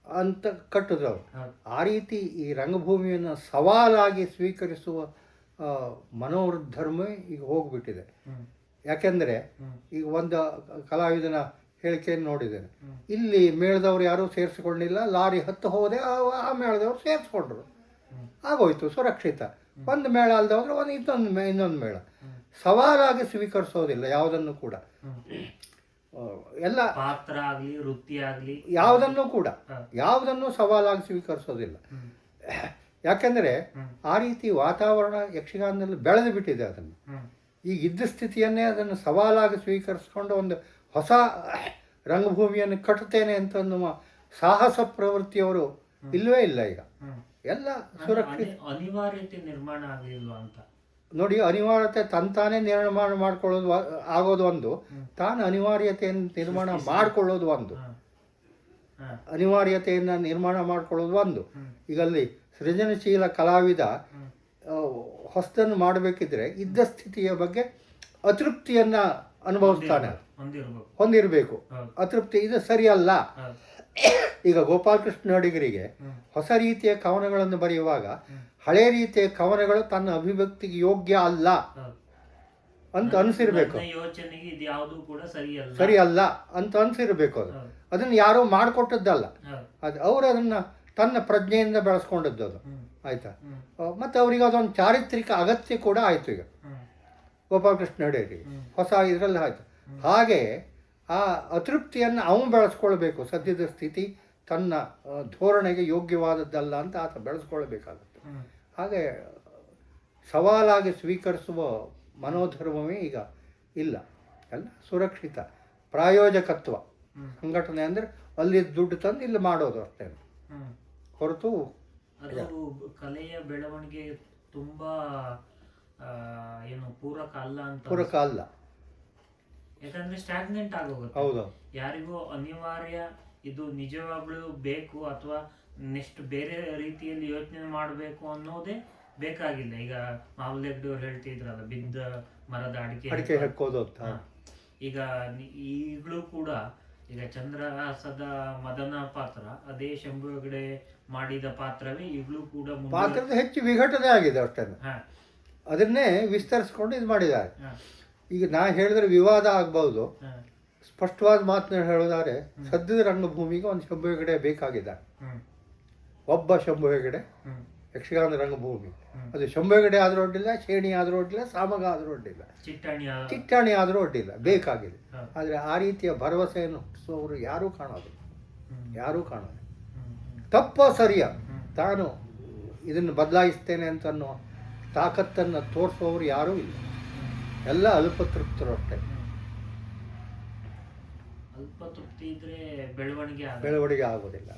ಅಂತ ಕಟ್ಟಿದ್ರು ಅವರು. ಆ ರೀತಿ ಈ ರಂಗಭೂಮಿಯನ್ನು ಸವಾಲಾಗಿ ಸ್ವೀಕರಿಸುವ ಮನೋಧರ್ಮ ಈಗ ಹೋಗ್ಬಿಟ್ಟಿದೆ. ಯಾಕೆಂದರೆ ಈಗ ಒಂದು ಕಲಾವಿದನ ಹೇಳಿಕೆಯನ್ನು ನೋಡಿದ್ದೇನೆ, ಇಲ್ಲಿ ಮೇಳದವ್ರು ಯಾರೂ ಸೇರಿಸ್ಕೊಂಡಿಲ್ಲ, ಲಾರಿ ಹತ್ತು ಹೋದೆ, ಆ ಮೇಳದವ್ರು ಸೇರಿಸ್ಕೊಂಡ್ರು, ಆಗೋಯ್ತು, ಸುರಕ್ಷಿತ. ಒಂದು ಮೇಳ ಅಲ್ಲದೆ ಹೋದ್ರೆ ಇನ್ನೊಂದು ಮೇಳ. ಸವಾಲಾಗಿ ಸ್ವೀಕರಿಸೋದಿಲ್ಲ ಯಾವುದನ್ನು ಕೂಡ, ಎಲ್ಲ ಪಾತ್ರ ಆಗಲಿ ವೃತ್ತಿ ಆಗಲಿ ಯಾವುದನ್ನು ಸವಾಲಾಗಿ ಸ್ವೀಕರಿಸೋದಿಲ್ಲ. ಯಾಕೆಂದರೆ ಆ ರೀತಿ ವಾತಾವರಣ ಯಕ್ಷಗಾನದಲ್ಲಿ ಬೆಳೆದು ಬಿಟ್ಟಿದೆ. ಅದನ್ನು ಈಗ ಇದ್ದ ಸ್ಥಿತಿಯನ್ನೇ ಅದನ್ನು ಸವಾಲಾಗಿ ಸ್ವೀಕರಿಸ್ಕೊಂಡು ಒಂದು ಹೊಸ ರಂಗಭೂಮಿಯನ್ನು ಕಟ್ಟುತ್ತೇನೆ ಅಂತ ಅನ್ನುವ ಸಾಹಸ ಪ್ರವೃತ್ತಿಯವರು ಇಲ್ಲವೇ ಇಲ್ಲ. ಈಗ ಎಲ್ಲ ಸುರಕ್ಷಿತ, ಅನಿವಾರ್ಯತೆ ನಿರ್ಮಾಣ ಆಗಲಿಲ್ವಾ ಅಂತ ನೋಡಿ. ಅನಿವಾರ್ಯತೆ ತಂತಾನೇ ನಿರ್ಮಾಣ ಮಾಡ್ಕೊಳ್ಳೋದು ಆಗೋದು ಒಂದು, ತಾನು ಅನಿವಾರ್ಯತೆಯನ್ನು ನಿರ್ಮಾಣ ಮಾಡಿಕೊಳ್ಳೋದು ಒಂದು, ಅನಿವಾರ್ಯತೆಯನ್ನು ನಿರ್ಮಾಣ ಮಾಡಿಕೊಳ್ಳೋದು ಒಂದು. ಈಗ ಅಲ್ಲಿ ಸೃಜನಶೀಲ ಕಲಾವಿದ ಹೊಸದನ್ನು ಮಾಡಬೇಕಿದ್ರೆ ಇದ್ದ ಸ್ಥಿತಿಯ ಬಗ್ಗೆ ಅತೃಪ್ತಿಯನ್ನು ಅನುಭವಿಸ್ತಾನೆ, ಹೊಂದಿರಬೇಕು. ಅತೃಪ್ತಿ ಇದು ಸರಿಯಲ್ಲ ಈಗ ಗೋಪಾಲಕೃಷ್ಣ ಅಡಿಗರಿಗೆ ಹೊಸ ರೀತಿಯ ಕವನಗಳನ್ನು ಬರೆಯುವಾಗ ಹಳೆ ರೀತಿಯ ಕವನಗಳು ತನ್ನ ಅಭಿವ್ಯಕ್ತಿಗೆ ಯೋಗ್ಯ ಅಲ್ಲ ಅಂತ ಅನಿಸಿರ್ಬೇಕು, ಯೋಚನೆಗೆ ಇದು ಯಾವುದು ಕೂಡ ಸರಿ ಅಲ್ಲ ಅಂತ ಅನಿಸಿರ್ಬೇಕು. ಅದನ್ನು ಯಾರೋ ಮಾಡಿಕೊಟ್ಟದ್ದಲ್ಲ, ಅದು ಅವರು ಅದನ್ನು ತನ್ನ ಪ್ರಜ್ಞೆಯಿಂದ ಬೆಳೆಸ್ಕೊಂಡದ್ದು ಅದು. ಆಯ್ತಾ? ಮತ್ತು ಅವರಿಗೆ ಅದೊಂದು ಚಾರಿತ್ರಿಕ ಅಗತ್ಯ ಕೂಡ ಆಯಿತು. ಈಗ ಗೋಪಾಲಕೃಷ್ಣ ಅಡಿಗರಿಗೆ ಹೊಸ ಇದರಲ್ಲಿ ಆಯಿತು. ಹಾಗೆ ಆ ಅತೃಪ್ತಿಯನ್ನು ಅವನು ಬೆಳೆಸ್ಕೊಳ್ಬೇಕು. ಸದ್ಯದ ಸ್ಥಿತಿ ತನ್ನ ಧೋರಣೆಗೆ ಯೋಗ್ಯವಾದದ್ದಲ್ಲ ಅಂತ ಆತ ಬೆಳೆಸ್ಕೊಳ್ಬೇಕಾಗುತ್ತೆ. ಹಾಗೆ ಸವಾಲಾಗಿ ಸ್ವೀಕರಿಸುವ ಮನೋಧರ್ಮವೇ ಈಗ ಇಲ್ಲ. ಎಲ್ಲ ಸುರಕ್ಷಿತ ಪ್ರಾಯೋಜಕತ್ವ ಸಂಘಟನೆ ಅಂದರೆ ಅಲ್ಲಿ ದುಡ್ಡು ತಂದು ಇಲ್ಲಿ ಮಾಡೋದು ಅಷ್ಟೇ ಹೊರತು ಅದು ಕಲೆಯ ಬೆಳವಣಿಗೆ ತುಂಬಾ ಏನು ಪೂರಕ ಅಲ್ಲ. ಯಾಕಂದ್ರೆ ಸ್ಟಾಗ್ನೆಂಟ್ ಆಗೋಗುತ್ತೆ. ಹೌದು, ಯಾರಿಗೂ ಅನಿವಾರ್ಯ ಇದು ನಿಜವಾಗ್ಲೂ ಬೇಕು ಅಥವಾ ನೆಕ್ಸ್ಟ್ ಬೇರೆ ರೀತಿಯಲ್ಲಿ ಯೋಚನೆ ಮಾಡಬೇಕು ಅನ್ನೋದೇ ಬೇಕಾಗಿಲ್ಲ. ಈಗ ಮಾವಲೆಗ್ಡು ಅವ್ರು ಹೇಳ್ತಿದ್ರಲ್ಲ, ಬಿದ್ದ ಮರದ ಅಡಿಕೆ ಹಾಕೋದು. ಈಗ ಈಗಲೂ ಕೂಡ ಈಗ ಚಂದ್ರಹಾಸದ ಮದನ ಪಾತ್ರ ಅದೇ ಶಂಭು ಹೆಗಡೆ ಮಾಡಿದ ಪಾತ್ರವೇ ಈಗಲೂ ಕೂಡ ಪಾತ್ರದ ಹೆಚ್ಚು ವಿಘಟನೆ ಆಗಿದೆ ಅಷ್ಟೇ. ಅದನ್ನೇ ವಿಸ್ತರಿಸ್ಕೊಂಡು ಇದು ಮಾಡಿದ್ದಾರೆ. ಈಗ ನಾ ಹೇಳಿದ್ರೆ ವಿವಾದ ಆಗ್ಬಹುದು. ಸ್ಪಷ್ಟವಾದ ಮಾತನ್ನ ಹೇಳೋದಾದ್ರೆ ಸದ್ಯದ ರಂಗಭೂಮಿಗೆ ಒಂದು ಶಂಭು ಹೆಗಡೆ ಬೇಕಾಗಿದೆ. ಒಬ್ಬ ಶಂಭು ಹೆಗಡೆ ಯಕ್ಷಗಾನ ರಂಗಭೂಮಿ. ಅದು ಶಂಭು ಹೆಗಡೆ ಆದರೂ ಅಡ್ಡಿಲ್ಲ, ಶೇಣಿ ಆದರೂ ಅಡ್ಡಿಲ್ಲ, ಸಾಮಗ ಆದರೂ ಅಡ್ಡಿಲ್ಲ, ಚಿಟ್ಟಾಣಿ ಆದರೂ ಅಡ್ಡಿಲ್ಲ, ಬೇಕಾಗಿದೆ. ಆದರೆ ಆ ರೀತಿಯ ಭರವಸೆಯನ್ನು ಹುಟ್ಟಿಸುವವರು ಯಾರೂ ಕಾಣೋದು. ತಪ್ಪ ಸರಿಯ ತಾನು ಇದನ್ನು ಬದಲಾಯಿಸ್ತೇನೆ ಅಂತ ಅನ್ನೋ ತಾಕತ್ತನ್ನು ತೋರಿಸುವವರು ಯಾರೂ ಇಲ್ಲ. ಎಲ್ಲ ಅಲ್ಪತೃಪ್ತರು ಅಷ್ಟೇ. ಅಲ್ಪತೃಪ್ತಿ ಇದ್ರೆ ಬೆಳವಣಿಗೆ ಆಗೋದಿಲ್ಲ.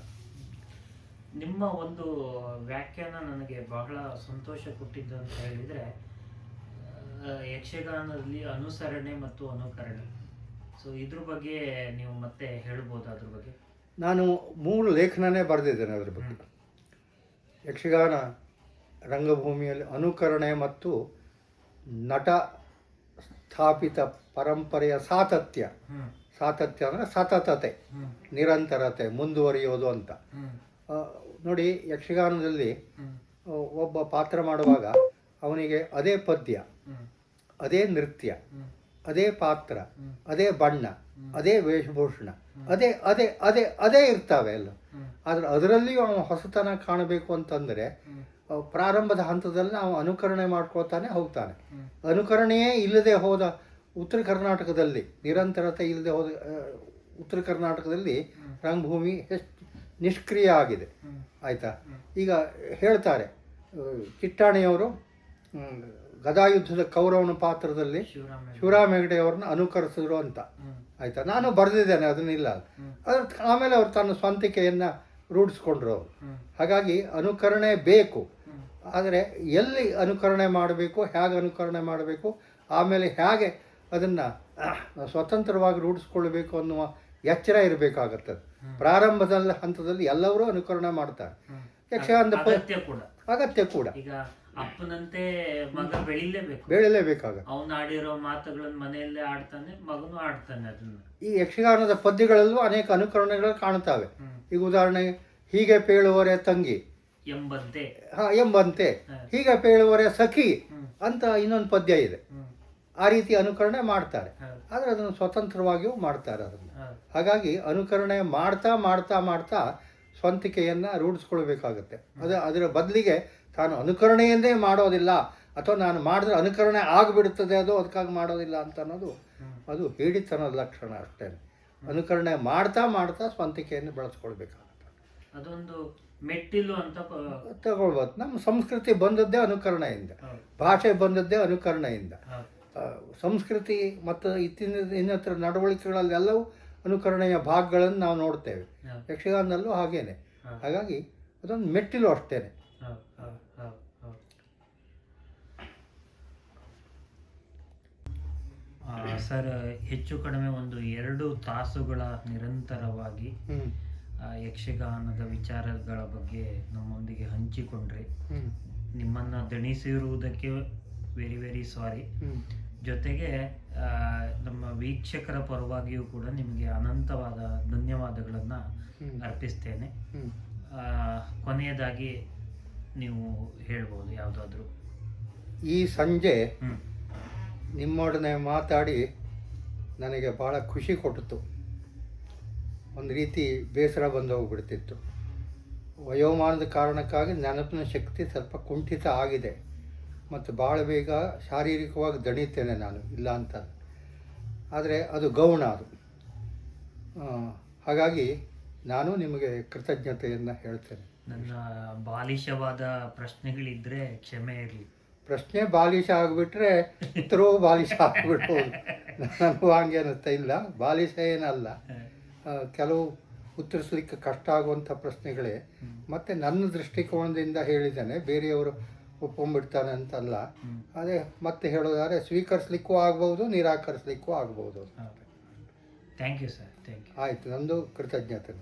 ನಿಮ್ಮ ಒಂದು ವ್ಯಾಖ್ಯಾನ ನನಗೆ ಬಹಳ ಸಂತೋಷ ಕೊಟ್ಟಿದ್ದು ಅಂತ ಹೇಳಿದರೆ, ಯಕ್ಷಗಾನದಲ್ಲಿ ಅನುಸರಣೆ ಮತ್ತು ಅನುಕರಣೆ. ಸೊ ಇದ್ರ ಬಗ್ಗೆ ನೀವು ಮತ್ತೆ ಹೇಳ್ಬೋದು. ಅದ್ರ ಬಗ್ಗೆ ನಾನು 3 ಲೇಖನನೇ ಬರೆದಿದ್ದೇನೆ ಅದ್ರ ಬಗ್ಗೆ. ಯಕ್ಷಗಾನ ರಂಗಭೂಮಿಯಲ್ಲಿ ಅನುಕರಣೆ ಮತ್ತು ನಟ ಸ್ಥಾಪಿತ ಪರಂಪರೆಯ ಸಾತತ್ಯ ಅಂದರೆ ಸತತತೆ, ನಿರಂತರತೆ, ಮುಂದುವರಿಯೋದು ಅಂತ. ನೋಡಿ, ಯಕ್ಷಗಾನದಲ್ಲಿ ಒಬ್ಬ ಪಾತ್ರ ಮಾಡುವಾಗ ಅವನಿಗೆ ಅದೇ ಪದ್ಯ, ಅದೇ ನೃತ್ಯ, ಅದೇ ಪಾತ್ರ, ಅದೇ ಬಣ್ಣ, ಅದೇ ವೇಷಭೂಷಣ, ಅದೇ ಅದೇ ಅದೇ ಅದೇ ಇರ್ತಾವೆ ಎಲ್ಲ. ಆದರೆ ಅದರಲ್ಲಿಯೂ ಅವನು ಹೊಸತನ ಕಾಣಬೇಕು ಅಂತಂದರೆ ಪ್ರಾರಂಭದ ಹಂತದಲ್ಲಿ ನಾವು ಅನುಕರಣೆ ಮಾಡ್ಕೊಳ್ತಾನೆ ಹೋಗ್ತಾನೆ. ಅನುಕರಣೆಯೇ ಇಲ್ಲದೆ ಹೋದ ಉತ್ತರ ಕರ್ನಾಟಕದಲ್ಲಿ, ನಿರಂತರತೆ ಇಲ್ಲದೆ ಹೋದ ಉತ್ತರ ಕರ್ನಾಟಕದಲ್ಲಿ ರಂಗಭೂಮಿ ಎಷ್ಟು ನಿಷ್ಕ್ರಿಯ ಆಗಿದೆ. ಆಯಿತಾ? ಈಗ ಹೇಳ್ತಾರೆ, ಚಿಟ್ಟಾಣಿಯವರು ಗದಾಯುದ್ಧದ ಕೌರವನ ಪಾತ್ರದಲ್ಲಿ ಶಿವರಾಮ ಹೆಗಡೆಯವ್ರನ್ನ ಅನುಕರಿಸಿದ್ರು ಅಂತ. ಆಯಿತಾ? ನಾನು ಬರೆದಿದ್ದೇನೆ, ಅದನ್ನಿಲ್ಲ. ಅದ್ರ ಆಮೇಲೆ ಅವರು ತನ್ನ ಸ್ವಂತಿಕೆಯನ್ನು ರೂಢಿಸ್ಕೊಂಡ್ರು ಅವರು. ಹಾಗಾಗಿ ಅನುಕರಣೆ ಬೇಕು. ಆದರೆ ಎಲ್ಲಿ ಅನುಕರಣೆ ಮಾಡಬೇಕು, ಹೇಗೆ ಅನುಕರಣೆ ಮಾಡಬೇಕು, ಆಮೇಲೆ ಹೇಗೆ ಅದನ್ನು ಸ್ವತಂತ್ರವಾಗಿ ರೂಢಿಸ್ಕೊಳ್ಬೇಕು ಅನ್ನುವ ಎಚ್ಚರ ಇರಬೇಕಾಗತ್ತೆ. ಪ್ರಾರಂಭದ ಹಂತದಲ್ಲಿ ಎಲ್ಲರೂ ಅನುಕರಣೆ ಮಾಡ್ತಾರೆ. ಯಕ್ಷಗಾನದ ಅಗತ್ಯ ಕೂಡ. ಈಗ ಅಪ್ಪನಂತೆ ಮಗ ಬೆಳಿಲೇಬೇಕಾಗತ್ತೆ. ಅವನು ಆಡಿರೋ ಮಾತುಗಳನ್ನು ಮನೆಯಲ್ಲೇ ಆಡ್ತಾನೆ, ಮಗನು ಆಡ್ತಾನೆ ಅದನ್ನ. ಈ ಯಕ್ಷಗಾನದ ಪದ್ಯಗಳಲ್ಲೂ ಅನೇಕ ಅನುಕರಣೆಗಳು ಕಾಣ್ತಾವೆ. ಈಗ ಉದಾಹರಣೆಗೆ, ಹೀಗೆ ಪೇಳುವರೆ ತಂಗಿ ಎಂಬಂತೆ, ಹೀಗೆ ಪೇಳುವರೆ ಸಖಿ ಅಂತ ಇನ್ನೊಂದು ಪದ್ಯ ಇದೆ. ಆ ರೀತಿ ಅನುಕರಣೆ ಮಾಡ್ತಾರೆ. ಆದರೆ ಅದನ್ನು ಸ್ವತಂತ್ರವಾಗಿಯೂ ಮಾಡ್ತಾರೆ ಅದನ್ನು. ಹಾಗಾಗಿ ಅನುಕರಣೆ ಮಾಡ್ತಾ ಮಾಡ್ತಾ ಮಾಡ್ತಾ ಸ್ವಂತಿಕೆಯನ್ನು ರೂಢಿಸ್ಕೊಳ್ಬೇಕಾಗತ್ತೆ. ಅದರ ಬದಲಿಗೆ ತಾನು ಅನುಕರಣೆಯನ್ನೇ ಮಾಡೋದಿಲ್ಲ, ಅಥವಾ ನಾನು ಮಾಡಿದ್ರೆ ಅನುಕರಣೆ ಆಗಿಬಿಡುತ್ತದೆ, ಅದಕ್ಕಾಗಿ ಮಾಡೋದಿಲ್ಲ ಅಂತ ಅನ್ನೋದು ಅದು ಹೇಳಿತನದ ಲಕ್ಷಣ ಅಷ್ಟೇ. ಅನುಕರಣೆ ಮಾಡ್ತಾ ಮಾಡ್ತಾ ಸ್ವಂತಿಕೆಯನ್ನು ಬೆಳೆಸ್ಕೊಳ್ಬೇಕಾಗತ್ತೆ. ಅದೊಂದು ಮೆಟ್ಟಿಲು ಅಂತ ತಗೊಳ್ಬೋದು. ನಮ್ಮ ಸಂಸ್ಕೃತಿ ಬಂದದ್ದೇ ಅನುಕರಣೆಯಿಂದ, ಭಾಷೆ ಬಂದದ್ದೇ ಅನುಕರಣೆಯಿಂದ. ಸಂಸ್ಕೃತಿ ಮತ್ತು ಇನ್ನಿತರ ನಡವಳಿಕೆಗಳಲ್ಲೆಲ್ಲವೂ ಅನುಕರಣೆಯ ಭಾಗಗಳನ್ನು ನಾವು ನೋಡ್ತೇವೆ. ಯಕ್ಷಗಾನದಲ್ಲೂ ಹಾಗೇನೆ. ಹಾಗಾಗಿ ಅದೊಂದು ಮೆಟ್ಟಿಲು ಅಷ್ಟೇನೆ. ಸರ್, ಹೆಚ್ಚು ಕಡಿಮೆ ಒಂದು 2 ತಾಸುಗಳ ನಿರಂತರವಾಗಿ ಯಕ್ಷಗಾನದ ವಿಚಾರಗಳ ಬಗ್ಗೆ ನಮ್ಮೊಂದಿಗೆ ಹಂಚಿಕೊಂಡ್ರಿ. ನಿಮ್ಮನ್ನು ದಣಿಸಿರುವುದಕ್ಕೆ ವೆರಿ ವೆರಿ ಸಾರಿ. ಜೊತೆಗೆ ನಮ್ಮ ವೀಕ್ಷಕರ ಪರವಾಗಿಯೂ ಕೂಡ ನಿಮಗೆ ಅನಂತವಾದ ಧನ್ಯವಾದಗಳನ್ನು ಅರ್ಪಿಸ್ತೇನೆ. ಹ್ಞೂ. ಕೊನೆಯದಾಗಿ ನೀವು ಹೇಳ್ಬೋದು ಯಾವುದಾದ್ರೂ. ಈ ಸಂಜೆ ಹ್ಞೂ ನಿಮ್ಮೊಡನೆ ಮಾತಾಡಿ ನನಗೆ ಭಾಳ ಖುಷಿ ಕೊಟ್ಟಿತು. ಒಂದು ರೀತಿ ಬೇಸರ ಬಂದು ಹೋಗ್ಬಿಡ್ತಿತ್ತು. ವಯೋಮಾನದ ಕಾರಣಕ್ಕಾಗಿ ನೆನಪಿನ ಶಕ್ತಿ ಸ್ವಲ್ಪ ಕುಂಠಿತ ಆಗಿದೆ ಮತ್ತು ಭಾಳ ಬೇಗ ಶಾರೀರಿಕವಾಗಿ ದಣಿತೇನೆ ನಾನು, ಇಲ್ಲ ಅಂತ. ಆದರೆ ಅದು ಗೌಣ ಅದು. ಹಾಗಾಗಿ ನಾನು ನಿಮಗೆ ಕೃತಜ್ಞತೆಯನ್ನು ಹೇಳ್ತೇನೆ. ನನ್ನ ಬಾಲಿಶವಾದ ಪ್ರಶ್ನೆಗಳಿದ್ದರೆ ಕ್ಷಮೆ ಇರಲಿ. ಪ್ರಶ್ನೆ ಬಾಲಿಶ ಆಗಿಬಿಟ್ರೆ ಉತ್ತರವೂ ಬಾಲಿಶ ಆಗಿಬಿಡ್ಬೋದು. ನನಗೂ ಹಂಗೆ ಅನ್ನಿಸ್ತಾ ಇಲ್ಲ, ಬಾಲಿಶ ಏನಲ್ಲ. ಕೆಲವು ಉತ್ತರಿಸಲಿಕ್ಕೆ ಕಷ್ಟ ಆಗುವಂಥ ಪ್ರಶ್ನೆಗಳೇ. ಮತ್ತು ನನ್ನ ದೃಷ್ಟಿಕೋನದಿಂದ ಹೇಳಿದ್ದೇನೆ, ಬೇರೆಯವರು ಒಪ್ಕೊಂಡ್ಬಿಡ್ತಾನೆ ಅಂತಲ್ಲ. ಅದೇ ಮತ್ತೆ ಹೇಳೋದಾದ್ರೆ ಸ್ವೀಕರಿಸಲಿಕ್ಕೂ ಆಗ್ಬೋದು, ನಿರಾಕರಿಸಲಿಕ್ಕೂ ಆಗ್ಬೋದು. Thank you sir, thank you. ಆಯಿತು, ನಂದು ಕೃತಜ್ಞತೆ.